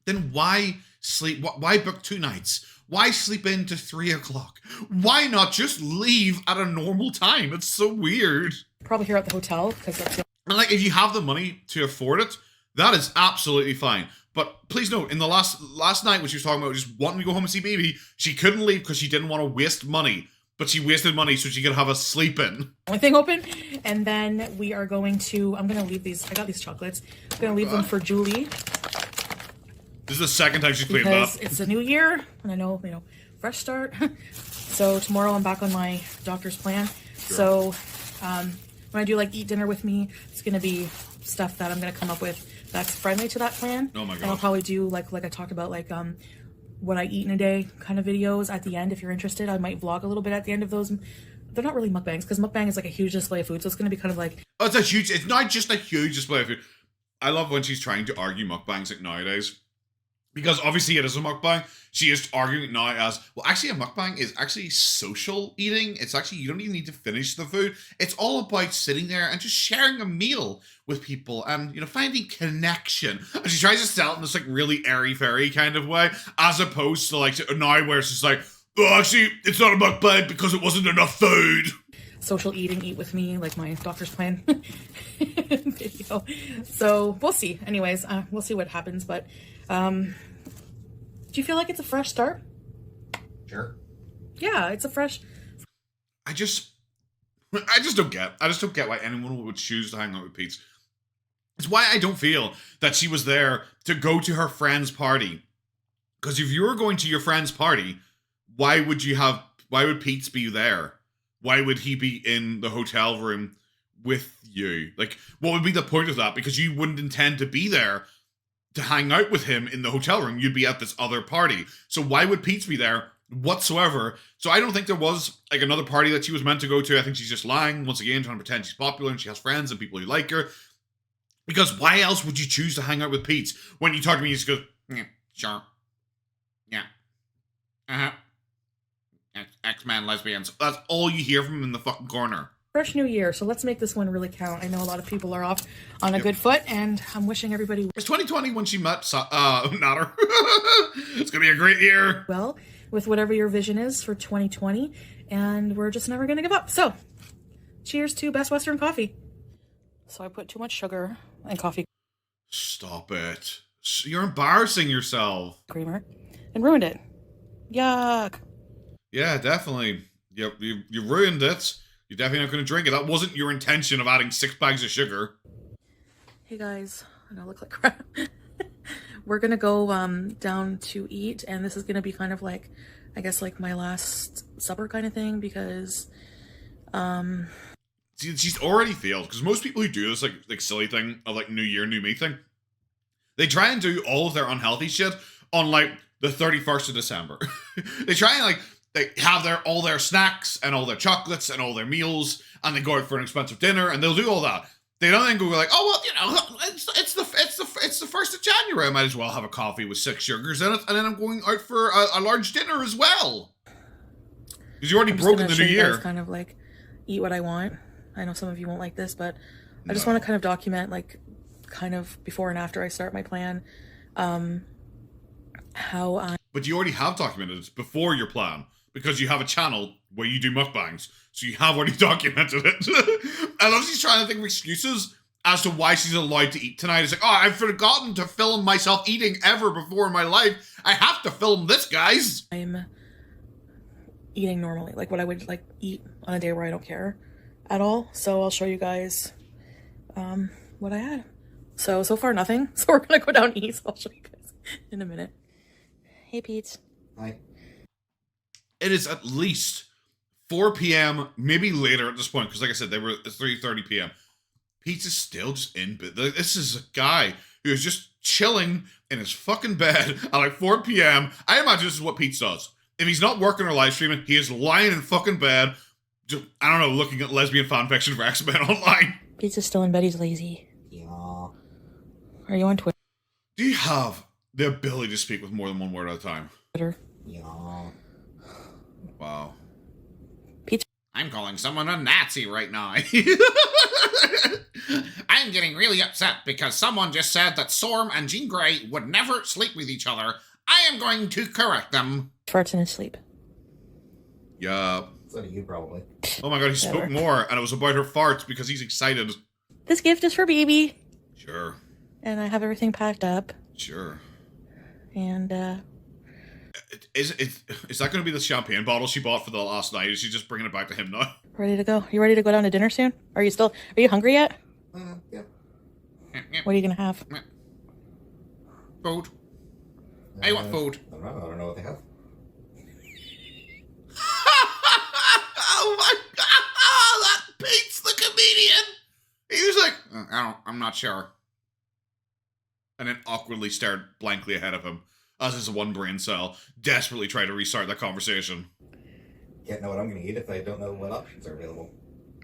Then why sleep? Why book 2 nights? Why sleep into 3 o'clock? Why not just leave at a normal time? It's so weird. Probably here at the hotel because that's. And like, if you have the money to afford it, that is absolutely fine. But please note, in the last night when she was talking about just wanting to go home and see baby, she couldn't leave because she didn't want to waste money. But she wasted money so she could have a sleep in. Only thing open. And then we are going to, I'm going to leave these, I got these chocolates. I'm going to leave them for Julie. This is the second time she's cleaned because up. it's a new year, and I know, fresh start. So tomorrow I'm back on my doctor's plan. Sure. So when I do like eat dinner with me, it's gonna be stuff that I'm gonna come up with that's friendly to that plan. Oh my god! And I'll probably do like I talked about, like what I eat in a day kind of videos at the end. If you're interested, I might vlog a little bit at the end of those. They're not really mukbangs, because mukbang is like a huge display of food, so it's gonna be kind of like, oh, it's not just a huge display of food. I love when she's trying to argue mukbangs like nowadays. Because obviously it is a mukbang. She is arguing it now as, well, actually a mukbang is actually social eating. It's actually, you don't even need to finish the food. It's all about sitting there and just sharing a meal with people and, finding connection. And she tries to sell it in this like really airy-fairy kind of way, as opposed to like now where it's just like, oh, actually, it's not a mukbang because it wasn't enough food. Social eating, eat with me, like my doctor's plan video. So we'll see. Anyways, we'll see what happens, but do you feel like it's a fresh start? Sure. Yeah, it's a fresh. I just don't get. I just don't get why anyone would choose to hang out with Pete. It's why I don't feel that she was there to go to her friend's party. Because if you were going to your friend's party, why would Pete be there? Why would he be in the hotel room with you? Like, what would be the point of that? Because you wouldn't intend to be there to hang out with him in the hotel room. You'd be at this other party. So why would Pete be there whatsoever? So I don't think there was like another party that she was meant to go to. I think she's just lying, once again, trying to pretend she's popular and she has friends and people who like her. Because why else would you choose to hang out with Pete? When you talk to me, you just go, yeah, sure. Yeah. Uh-huh. X-Men, lesbians. That's all you hear from him in the fucking corner. Fresh new year, so let's make this one really count. I know a lot of people are off on a good foot, and I'm wishing everybody... It's 2020 when she met Natter. It's gonna be a great year. Well, with whatever your vision is for 2020, and we're just never gonna give up. So, cheers to Best Western Coffee. So I put too much sugar in coffee. Stop it. You're embarrassing yourself. Creamer. And ruined it. Yuck. Yeah, definitely. You ruined it. You're definitely not going to drink it. That wasn't your intention of adding 6 bags of sugar. Hey guys, I don't look like crap. We're going to go down to eat, and this is going to be kind of like, I guess, like my last supper kind of thing, because... See, she's already failed, because most people who do this like silly thing of like New Year, New Me thing, they try and do all of their unhealthy shit on like the 31st of December. They try and like... They have all their snacks and all their chocolates and all their meals, and they go out for an expensive dinner, and they'll do all that. They don't then go like, oh well, it's the 1st of January. I might as well have a coffee with 6 sugars in it, and then I'm going out for a large dinner as well. Because you already broken the new year. Guys kind of like eat what I want. I know some of you won't like this, but I just want to kind of document, like, kind of before and after I start my plan, how I. But you already have documented it before your plan. Because you have a channel where you do mukbangs. So you have already documented it. I love she's trying to think of excuses as to why she's allowed to eat tonight. It's like, oh, I've forgotten to film myself eating ever before in my life. I have to film this, guys. I'm eating normally. Like what I would like eat on a day where I don't care at all. So I'll show you guys what I had. So far nothing. So we're going to go down and eat. So I'll show you guys in a minute. Hey, Pete. Hi. It is at least 4 p.m., maybe later at this point, because like I said, it's 3:30 p.m. Pete's still just in bed. This is a guy who is just chilling in his fucking bed at like 4 p.m. I imagine this is what Pete does. If he's not working or live streaming, he is lying in fucking bed, just, I don't know, looking at lesbian fanfiction for X-Men online. Pete's still in bed, he's lazy. Yeah. Are you on Twitter? Do you have the ability to speak with more than one word at a time? Twitter. Yeah. Wow. Pete. I'm calling someone a Nazi right now. I'm getting really upset because someone just said that Storm and Jean Grey would never sleep with each other. I am going to correct them. Farts in his sleep. Yeah. So do you, probably. Oh my god, he spoke more, and it was about her farts because he's excited. This gift is for baby. Sure. And I have everything packed up. Sure. And, Is that going to be the champagne bottle she bought for the last night? Is she just bringing it back to him now? ready to go? You ready to go down to dinner soon? Are you hungry yet? Yeah. What are you gonna have? Food. I want food. I don't know what they have. Oh my god! Oh, that Pete's the comedian. He was like, I'm not sure. And then awkwardly stared blankly ahead of him, as his one brain cell desperately tried to restart that conversation. Can't know what I'm going to eat if I don't know what options are available.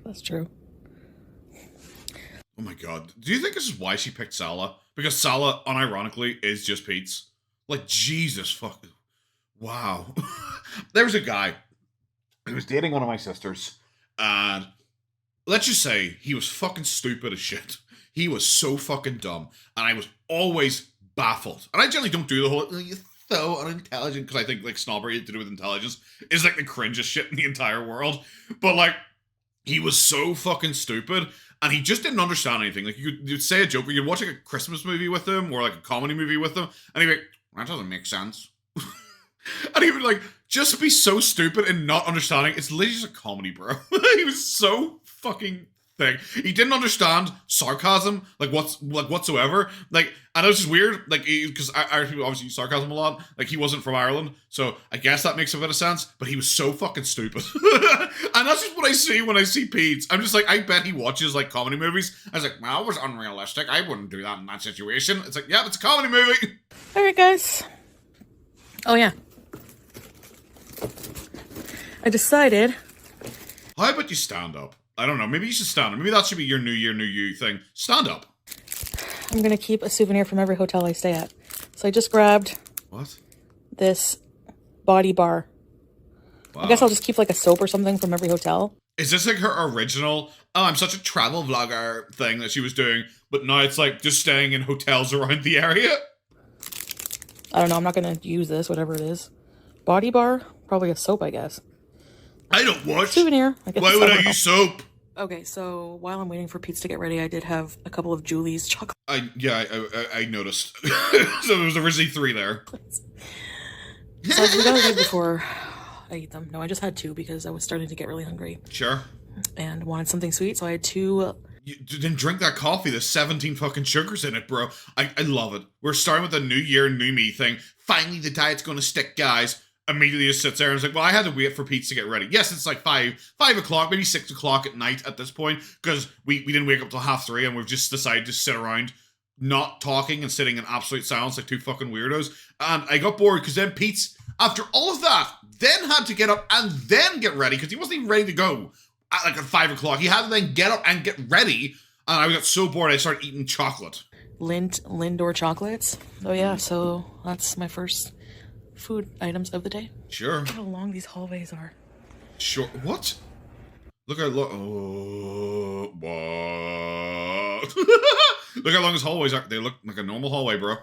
That's true. Oh my god. Do you think this is why she picked Salah? Because Salah, unironically, is just Pete's. Like, Jesus fuck. Wow. There was a guy who was dating one of my sisters, and let's just say he was fucking stupid as shit. He was so fucking dumb, and I was always baffled. And I generally don't do the whole, oh, you're so unintelligent, because I think, like, snobbery to do with intelligence is, like, the cringest shit in the entire world. But, like, he was so fucking stupid, and he just didn't understand anything. Like, you'd say a joke, or you'd watch, like, a Christmas movie with him, or, like, a comedy movie with him, and he'd be like, that doesn't make sense. And he would, like, just be so stupid and not understanding. It's literally just a comedy, bro. He was so fucking thick. He didn't understand sarcasm, whatsoever. Like, and it was just weird, like, because Irish people obviously use sarcasm a lot. Like, he wasn't from Ireland, so I guess that makes a bit of sense, but he was so fucking stupid. And that's just what I see when I see Pete. I'm just like, I bet he watches, like, comedy movies. I was like, well, it was unrealistic. I wouldn't do that in that situation. It's like, yeah, it's a comedy movie. Alright, guys. Oh, yeah. I decided. How about you stand up? I don't know. Maybe you should stand up. Maybe that should be your New Year, New You thing. Stand up. I'm going to keep a souvenir from every hotel I stay at. So I just grabbed What? this body bar. Wow. I guess I'll just keep like a soap or something from every hotel. Is this like her original, oh, I'm such a travel vlogger thing that she was doing, but now it's like just staying in hotels around the area? I don't know. I'm not going to use this, whatever it is. Body bar? Probably a soap, I guess. I don't watch. Souvenir. I guess. Why would I use soap? Okay, so while I'm waiting for Pete's to get ready, I did have a couple of Julie's chocolate. I noticed. So there was originally 3 there. So we gotta leave before I eat them. No, I just had 2 because I was starting to get really hungry. Sure. And wanted something sweet, so I had 2. You didn't drink that coffee. There's 17 fucking sugars in it, bro. I love it. We're starting with the New Year, New Me thing. Finally, the diet's gonna stick, guys. Immediately just sits there and is like, well, I had to wait for Pete to get ready. Yes, it's like 5 o'clock, maybe 6 o'clock at night at this point, because we didn't wake up till 3:30 and we've just decided to sit around not talking and sitting in absolute silence like 2 fucking weirdos. And I got bored because then Pete's, after all of that, then had to get up and then get ready because he wasn't even ready to go at 5 o'clock. He had to then get up and get ready. And I got so bored I started eating chocolate. Lindor chocolates. Oh yeah, so that's my first food items of the day. Sure. Look how long these hallways are. Sure. What? Look how long. Oh, what? Look how long his hallways are. They look like a normal hallway, bro.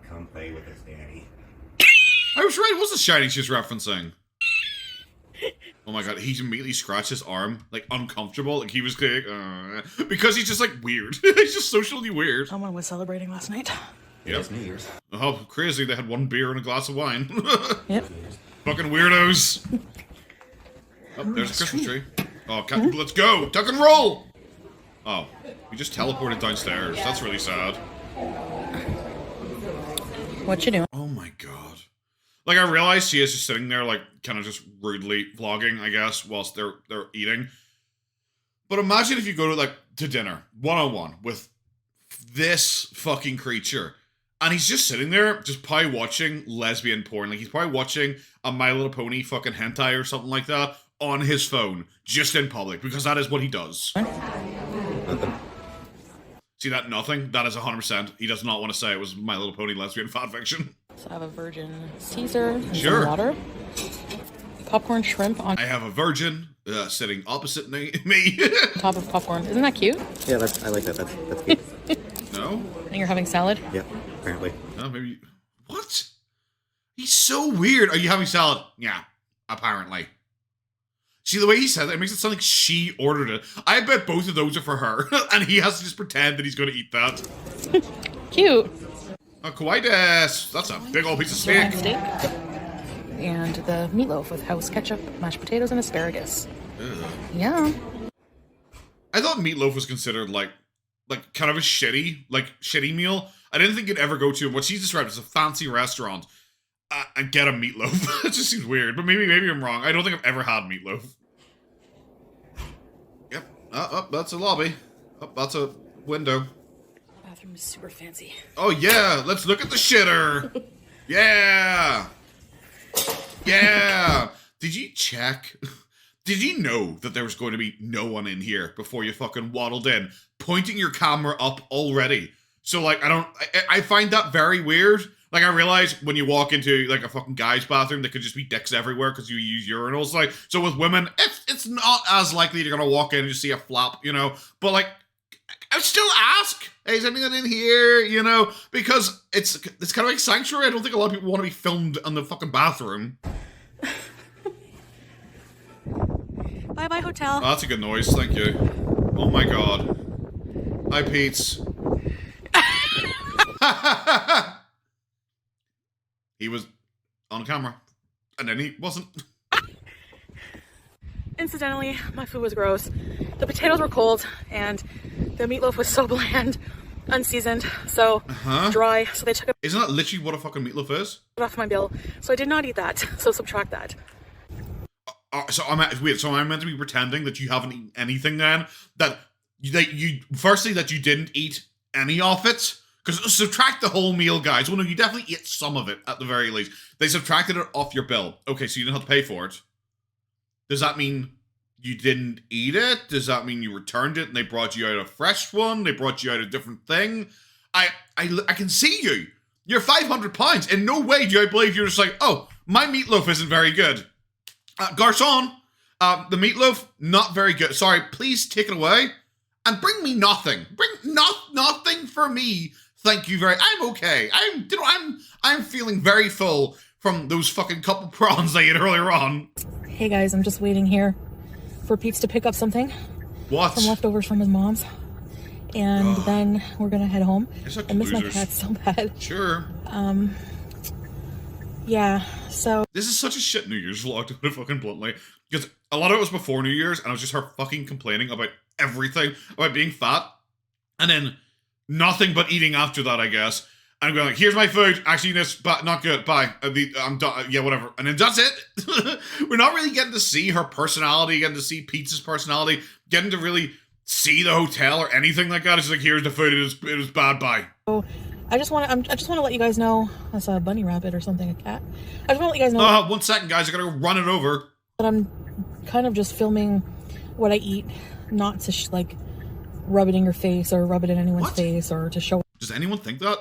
Come play with us, Danny. I was right. It was The Shining she was referencing. Oh my god, he immediately scratched his arm, like uncomfortable. Like he was like, because he's just like weird. He's just socially weird. Someone was celebrating last night. Yep. It's New Year's. Oh, crazy. They had 1 beer and a glass of wine. Yep. Fucking weirdos. Oh, there's a Christmas tree. Oh, let's go. Tuck and roll. Oh, we just teleported downstairs. That's really sad. What you doing? Oh my god. Like, I realized she is just sitting there, like, kind of just rudely vlogging, I guess, whilst they're eating. But imagine if you go to dinner, one-on-one, with this fucking creature. And he's just sitting there, just probably watching lesbian porn. Like, he's probably watching a My Little Pony fucking hentai or something like that on his phone, just in public, because that is what he does. Nothing. See that? Nothing? That is 100%. He does not want to say it was My Little Pony lesbian fanfiction. So I have a virgin Caesar and Sure. some water. Popcorn shrimp on I have a virgin sitting opposite me. top of popcorn. Isn't that cute? Yeah, I like that. That's cute. No? And you're having salad? Yeah, apparently. No, maybe. What? He's so weird. Are you having salad? Yeah, apparently. See, the way he said that, it makes it sound like she ordered it. I bet both of those are for her, and he has to just pretend that he's going to eat that. Cute. Oh, kawaii des. That's a big old piece of steak. Steak. And the meatloaf with house ketchup, mashed potatoes, and asparagus. Ugh. Yeah. I thought meatloaf was considered like kind of a shitty meal. I didn't think you'd ever go to what she's described as a fancy restaurant and get a meatloaf. It just seems weird, but maybe I'm wrong. I don't think I've ever had meatloaf. Yep. That's a lobby. That's a window. The bathroom is super fancy. Oh yeah, let's look at the shitter. Yeah. Yeah. Did you check? Did you know that there was going to be no one in here before you fucking waddled in, pointing your camera up already? So, like, I find that very weird. Like, I realize when you walk into, like, a fucking guy's bathroom, there could just be dicks everywhere because you use urinals. Like, so with women, it's not as likely you're going to walk in and just see a flap, you know? But, like, I would still ask, hey, is anything in here, you know? Because it's kind of like sanctuary. I don't think a lot of people want to be filmed in the fucking bathroom. Bye-bye, hotel. Oh, that's a good noise, thank you. Oh my god. Hi, Pete's. He was on camera, and then he wasn't. Incidentally, my food was gross. The potatoes were cold, and the meatloaf was so bland, unseasoned, so dry. So they took it. Isn't that literally what a fucking meatloaf is? Off my bill. So I did not eat that. So subtract that. So I'm meant to be pretending that you haven't eaten anything then? That you firstly that you didn't eat any of it? Because subtract the whole meal, guys. Well, no, you definitely ate some of it at the very least. They subtracted it off your bill. Okay, so you didn't have to pay for it. Does that mean you didn't eat it? Does that mean you returned it and they brought you out a fresh one? They brought you out a different thing? I can see you. You're 500 pounds. In no way do I believe you're just like, oh, my meatloaf isn't very good. Garçon, the meatloaf, not very good. Sorry, please take it away. And bring me nothing. Bring nothing for me. Thank you very. I'm okay. I'm feeling very full from those fucking couple prawns I ate earlier on. Hey guys, I'm just waiting here for Pete's to pick up something. What? Some leftovers from his mom's. And then we're gonna head home. I miss my cat so bad. Sure. Yeah, so... This is such a shit New Year's vlog, to put it fucking bluntly. Because a lot of it was before New Year's, and it was just her fucking complaining about everything, about being fat. And then nothing but eating after that, I guess. And I'm going like, here's my food. Actually, this, but not good. Bye. I'm done. Yeah, whatever. And then that's it. We're not really getting to see her personality, getting to see Pizza's personality, getting to really see the hotel or anything like that. It's just like, here's the food. It was bad. Bye. So, I just want to let you guys know, that's a bunny rabbit or something, a cat. I just want to let you guys know. 1 second, guys. I gotta go run it over. But I'm kind of just filming what I eat, not to like rub it in your face or rub it in anyone's face or to show. Does anyone think that?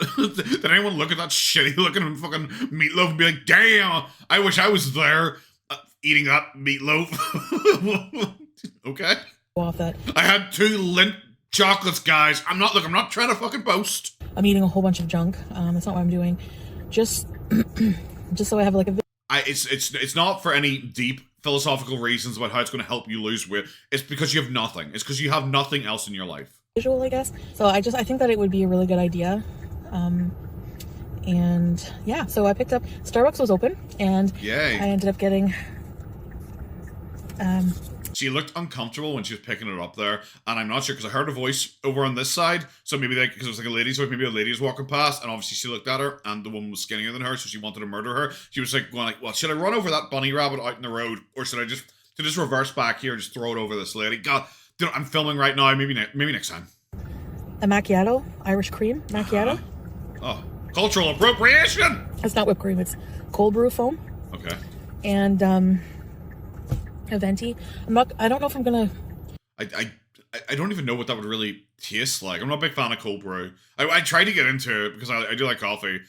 Did anyone look at that shitty looking fucking meatloaf and be like, damn, I wish I was there eating that meatloaf? Okay. Off that. I had 2 Lindt chocolates, guys. I'm not trying to fucking boast. I'm eating a whole bunch of junk. That's not what I'm doing. Just so I have like a... It's not for any deep philosophical reasons about how it's going to help you lose weight. It's because you have nothing. It's because you have nothing else in your life. Visual, I guess. So I think that it would be a really good idea. And yeah, so I picked up... Starbucks was open, and yay. I ended up getting... She looked uncomfortable when she was picking it up there, and I'm not sure because I heard a voice over on this side, so maybe because it was like a lady's voice, maybe a lady was walking past, and obviously she looked at her, and the woman was skinnier than her, so she wanted to murder her. She was like going like, well, should I run over that bunny rabbit out in the road, or should I just reverse back here and just throw it over this lady? God, dude, I'm filming right now. Maybe next time. A macchiato, Irish cream macchiato. Oh, cultural appropriation. It's not whipped cream. It's cold brew foam. Okay. And a venti. I don't know if I'm gonna... I don't even know what that would really taste like. I'm not a big fan of cold brew. I try to get into it because I do like coffee.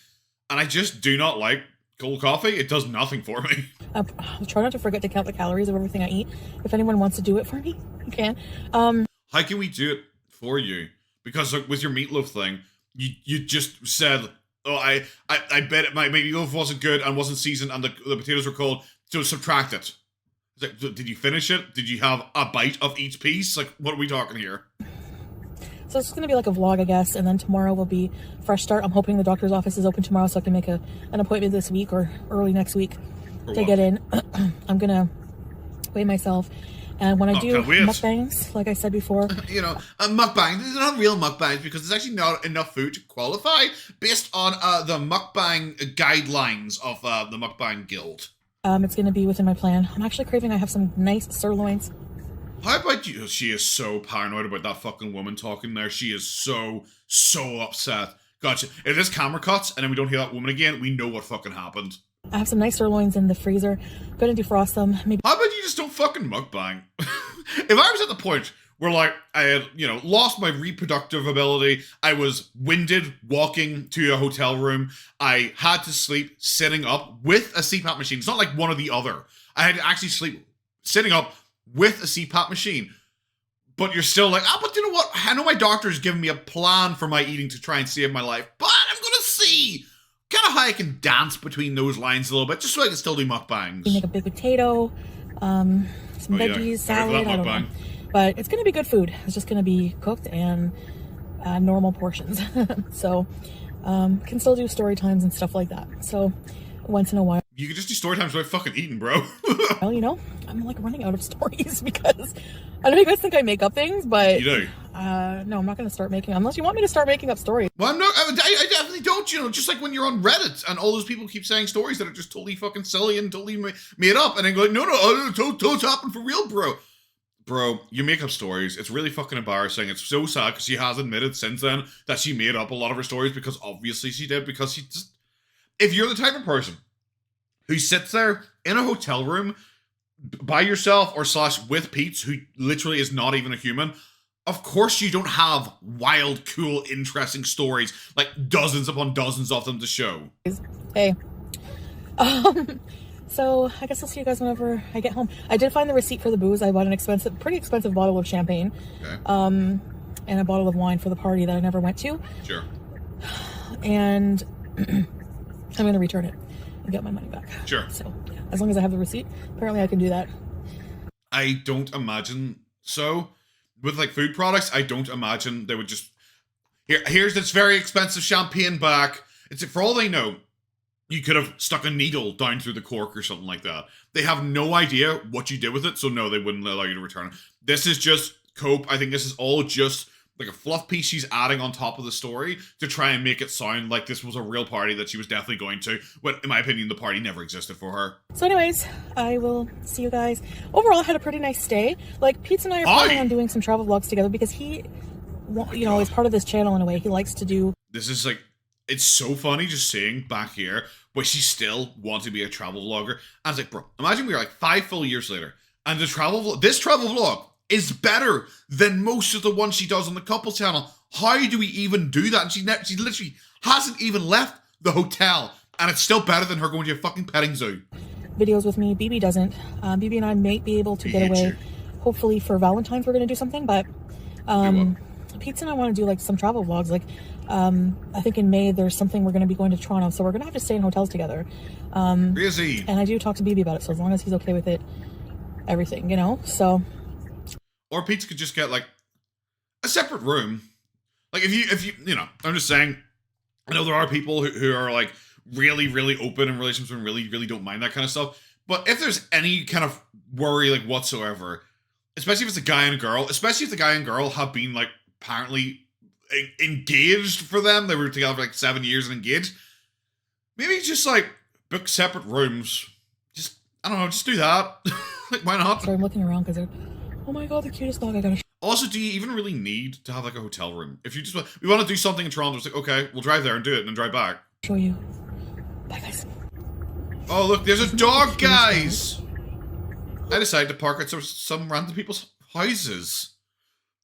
And I just do not like cold coffee. It does nothing for me. I'll try not to forget to count the calories of everything I eat. If anyone wants to do it for me, you can. How can we do it for you? Because like, with your meatloaf thing, you just said, oh, I bet my meatloaf wasn't good and wasn't seasoned and the potatoes were cold, so subtract it. Like, did you finish it? Did you have a bite of each piece? Like, what are we talking here? So it's going to be like a vlog, I guess, and then tomorrow will be fresh start. I'm hoping the doctor's office is open tomorrow so I can make an appointment this week or early next week to get in. I'm going to weigh myself And when I Oh, do can't wait. mukbangs, like I said before, Mukbang. These are not real mukbangs because there's actually not enough food to qualify based on the mukbang guidelines of the Mukbang Guild. it's going to be within my plan. I'm actually craving, I have some nice sirloins. How about you? She is so paranoid about that fucking woman talking there. She is so upset. Gotcha. If this camera cuts and then we don't hear that woman again, we know what fucking happened. I have some nice sirloins in the freezer. Going to defrost them. Maybe. How about you just don't fucking mukbang? If I was at the point where, like, I had, lost my reproductive ability, I was winded walking to a hotel room, I had to sleep sitting up with a CPAP machine. It's not like one or the other. I had to actually sleep sitting up with a CPAP machine. But you're still like, but you know what? I know my doctor's given me a plan for my eating to try and save my life, but I'm going to see kind of how I can dance between those lines a little bit, just so I can still do mukbangs. Make a big potato, some veggies, salad, I don't know. But it's going to be good food. It's just going to be cooked and normal portions. So, can still do story times and stuff like that. So, once in a while. You could just do story times without fucking eating, bro. Well, I'm like running out of stories because I know you guys think I make up things, but you do. No, I'm not going to start making, unless you want me to start making up stories. Well, I'm not. I definitely don't. Just like when you're on Reddit and all those people keep saying stories that are just totally fucking silly and totally made up, and then go, no, don't happen for real, bro. Bro, you make up stories. It's really fucking embarrassing. It's so sad because she has admitted since then that she made up a lot of her stories because obviously she did. Because she just, if you're the type of person who sits there in a hotel room by yourself or / with Pete, who literally is not even a human, of course you don't have wild, cool, interesting stories, like dozens upon dozens of them to show. Hey. So I guess I'll see you guys whenever I get home. I did find the receipt for the booze. I bought an pretty expensive bottle of champagne. Okay. And a bottle of wine for the party that I never went to. Sure. And I'm going to return it and get my money back. Sure. So yeah, as long as I have the receipt, apparently I can do that. I don't imagine so. With like food products, I don't imagine they would just here's this very expensive champagne back. It's for all they know, you could have stuck a needle down through the cork or something like that. They have no idea what you did with it, so no, they wouldn't allow you to return it. This is just cope. I think this is all just like a fluff piece she's adding on top of the story to try and make it sound like this was a real party that she was definitely going to. When, in my opinion, the party never existed for her. So anyways, I will see you guys. Overall, I had a pretty nice stay. Like, Pete and I are planning on doing some travel vlogs together because he, is part of this channel in a way. He likes to do... This is like, it's so funny just seeing back here, but she still wants to be a travel vlogger. I was like, bro, imagine we are like 5 full years later, and this travel vlog is better than most of the ones she does on the couples channel. How do we even do that? And she literally hasn't even left the hotel, and it's still better than her going to a fucking petting zoo. Videos with me. BB doesn't. BB and I may be able to get away. Hopefully for Valentine's we're going to do something, but Pete and I want to do like some travel vlogs. Like, I think in May there's something we're going to be going to Toronto, so we're going to have to stay in hotels together. Crazy. And I do talk to BB about it, so as long as he's okay with it, everything, so... Or Pete could just get like a separate room. Like if you I'm just saying, I know there are people who are like really, really open in relationships and really, really don't mind that kind of stuff. But if there's any kind of worry like whatsoever, especially if it's a guy and a girl, especially if the guy and girl have been like apparently engaged for them, they were together for like 7 years and engaged, maybe just like book separate rooms. Just, I don't know, just do that. Like, why not? So I'm looking around because oh my god, the cutest dog. I gotta Also, do you even really need to have like a hotel room? If you just we want to do something in Toronto, it's like, okay, we'll drive there and do it and then drive back. Show you. Bye guys. Oh look, there's a dog, guys! I decided to park at some random people's houses.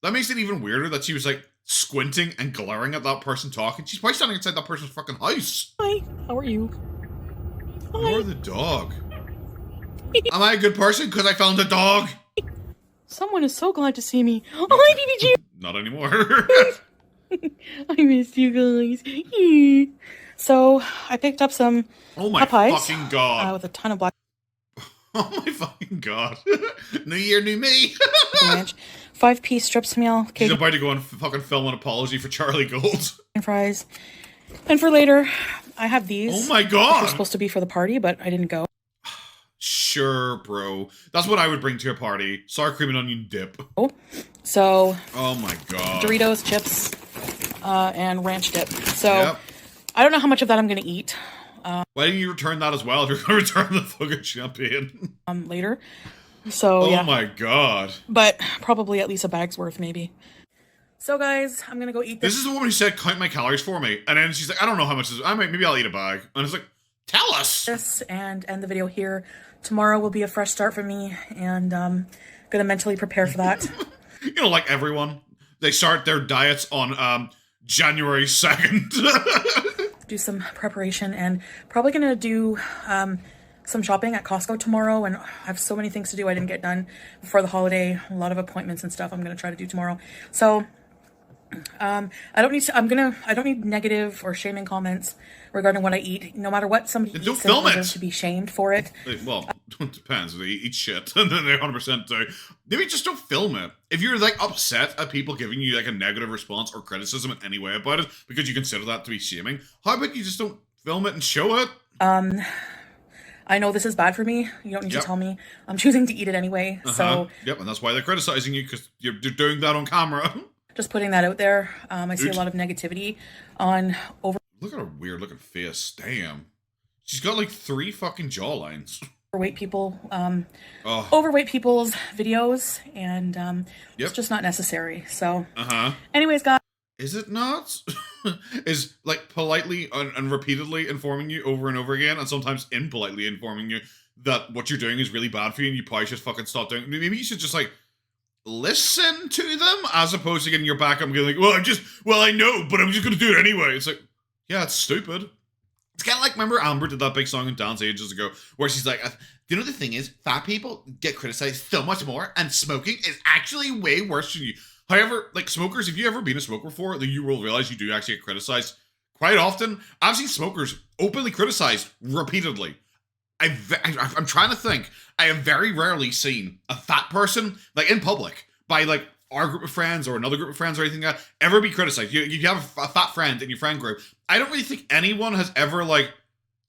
That makes it even weirder that she was like squinting and glaring at that person talking. She's probably standing inside that person's fucking house. Hi, how are you? Hi. You're the dog. Am I a good person because I found a dog? Someone is so glad to see me. Oh, hi, BBG. Not anymore. I missed you guys. So I picked up some Popeyes, fucking god. with a ton of black. Oh my fucking god. New year, new me. 5-piece strips meal. She's about to go and fucking film an apology for Charlie Gold. And fries. And for later, I have these. Oh my god. They're supposed to be for the party, but I didn't go. Shh. Sure, bro. That's what I would bring to a party. Sour cream and onion dip. So. Oh my god. Doritos, chips, and ranch dip. So Yep. I don't know how much of that I'm going to eat. Why didn't you return that as well if you're going to return the fucking champagne? Later. So, oh yeah. my god. But probably at least a bag's worth, maybe. So, guys, I'm going to go eat this. This is the woman who said, count my calories for me. And then she's like, I don't know how much this is. Maybe I'll eat a bag. And it's like, tell us. This and end the video here. Tomorrow will be a fresh start for me. And I'm going to mentally prepare for that. You know, like everyone. They start their diets on January 2nd. Do some preparation and probably going to do some shopping at Costco tomorrow, and I have so many things to do I didn't get done before the holiday. A lot of appointments and stuff I'm going to try to do tomorrow. So I don't need negative or shaming comments regarding what I eat. No matter what somebody eats, don't film it to be shamed for it. Well, it depends. They eat shit, and then they 100% do. Maybe just don't film it. If you're like upset at people giving you like a negative response or criticism in any way about it because you consider that to be shaming, how about you just don't film it and show it? I know this is bad for me. You don't need to tell me. I'm choosing to eat it anyway. So yep, and that's why they're criticizing you, because you're doing that on camera. Just putting that out there. I see a lot of negativity on Look at her weird looking face. Damn. She's got like 3 fucking jawlines. overweight people, overweight people's videos, and it's just not necessary. So, anyways, guys. Is it not? Is like politely and repeatedly informing you over and over again, and sometimes impolitely informing you that what you're doing is really bad for you and you probably should fucking stop doing it. Maybe you should just like listen to them as opposed to getting your back up and going like, well, I know, but I'm just going to do it anyway. It's like, yeah, it's stupid. It's kind of like, remember Amber did that big song and dance ages ago where she's like, you know the thing is, fat people get criticized so much more and smoking is actually way worse than you. However, like smokers, if you've ever been a smoker before, then you will realize you do actually get criticized quite often. I've seen smokers openly criticized repeatedly. I'm trying to think. I have very rarely seen a fat person, like in public, by like our group of friends or another group of friends or anything like that, ever be criticized. You have a fat friend in your friend group. I don't really think anyone has ever like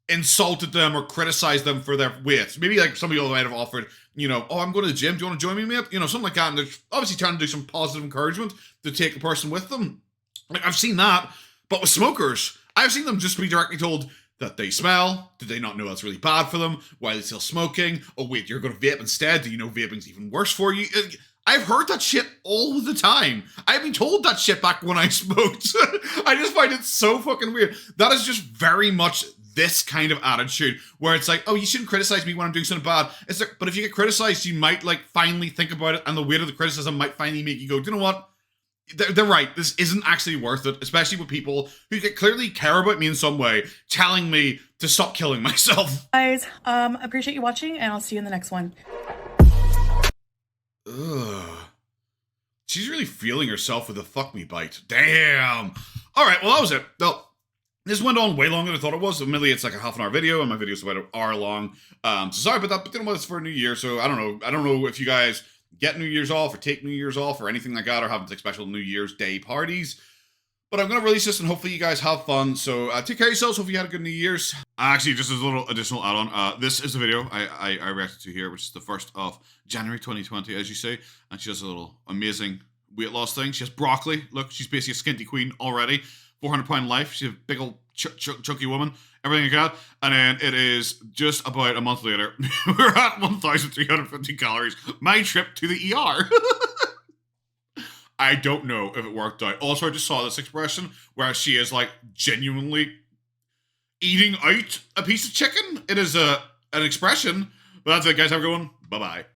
insulted them or criticized them for their weight. Maybe like some people might have offered, you know, oh, I'm going to the gym. Do you want to join me, mate? You know, something like that. And they're obviously trying to do some positive encouragement to take the person with them. Like, I've seen that. But with smokers, I've seen them just be directly told that they smell. Did they not know that's really bad for them? Why are they still smoking? Oh, wait, you're going to vape instead? Do you know vaping's even worse for you? I've heard that shit all the time. I've been told that shit back when I smoked. I just find it so fucking weird. That is just very much this kind of attitude where it's like, oh, you shouldn't criticize me when I'm doing something bad. It's like, but if you get criticized, you might like finally think about it, and the weight of the criticism might finally make you go, do you know what? They're right. This isn't actually worth it, especially with people who clearly care about me in some way, telling me to stop killing myself. Guys, appreciate you watching, and I'll see you in the next one. Ugh. She's really feeling herself with a fuck me bite. Damn. All right, well, that was it. Well, this went on way longer than I thought it was. Admittedly, it's like a half-an-hour video, and my video's about an hour long. So sorry about that, but you know what? It's for New Year, so I don't know. I don't know if you guys get New Year's off or take New Year's off or anything like that, or have like special New Year's Day parties. But I'm going to release this, and hopefully you guys have fun. So take care of yourselves. Hopefully you had a good New Year's. Actually, just as a little additional add-on, this is the video I reacted to here, which is the 1st of January 2020, as you say. And she does a little amazing weight loss thing. She has broccoli. Look, she's basically a skinty queen already. 400-pound life. She's a big old chunky woman. Everything like that. And then it is just about a month later. We're at 1,350 calories. My trip to the ER. I don't know if it worked out. Also, I just saw this expression where she is like genuinely eating out a piece of chicken. It is an expression. But that's it, guys. Have a good one. Bye-bye.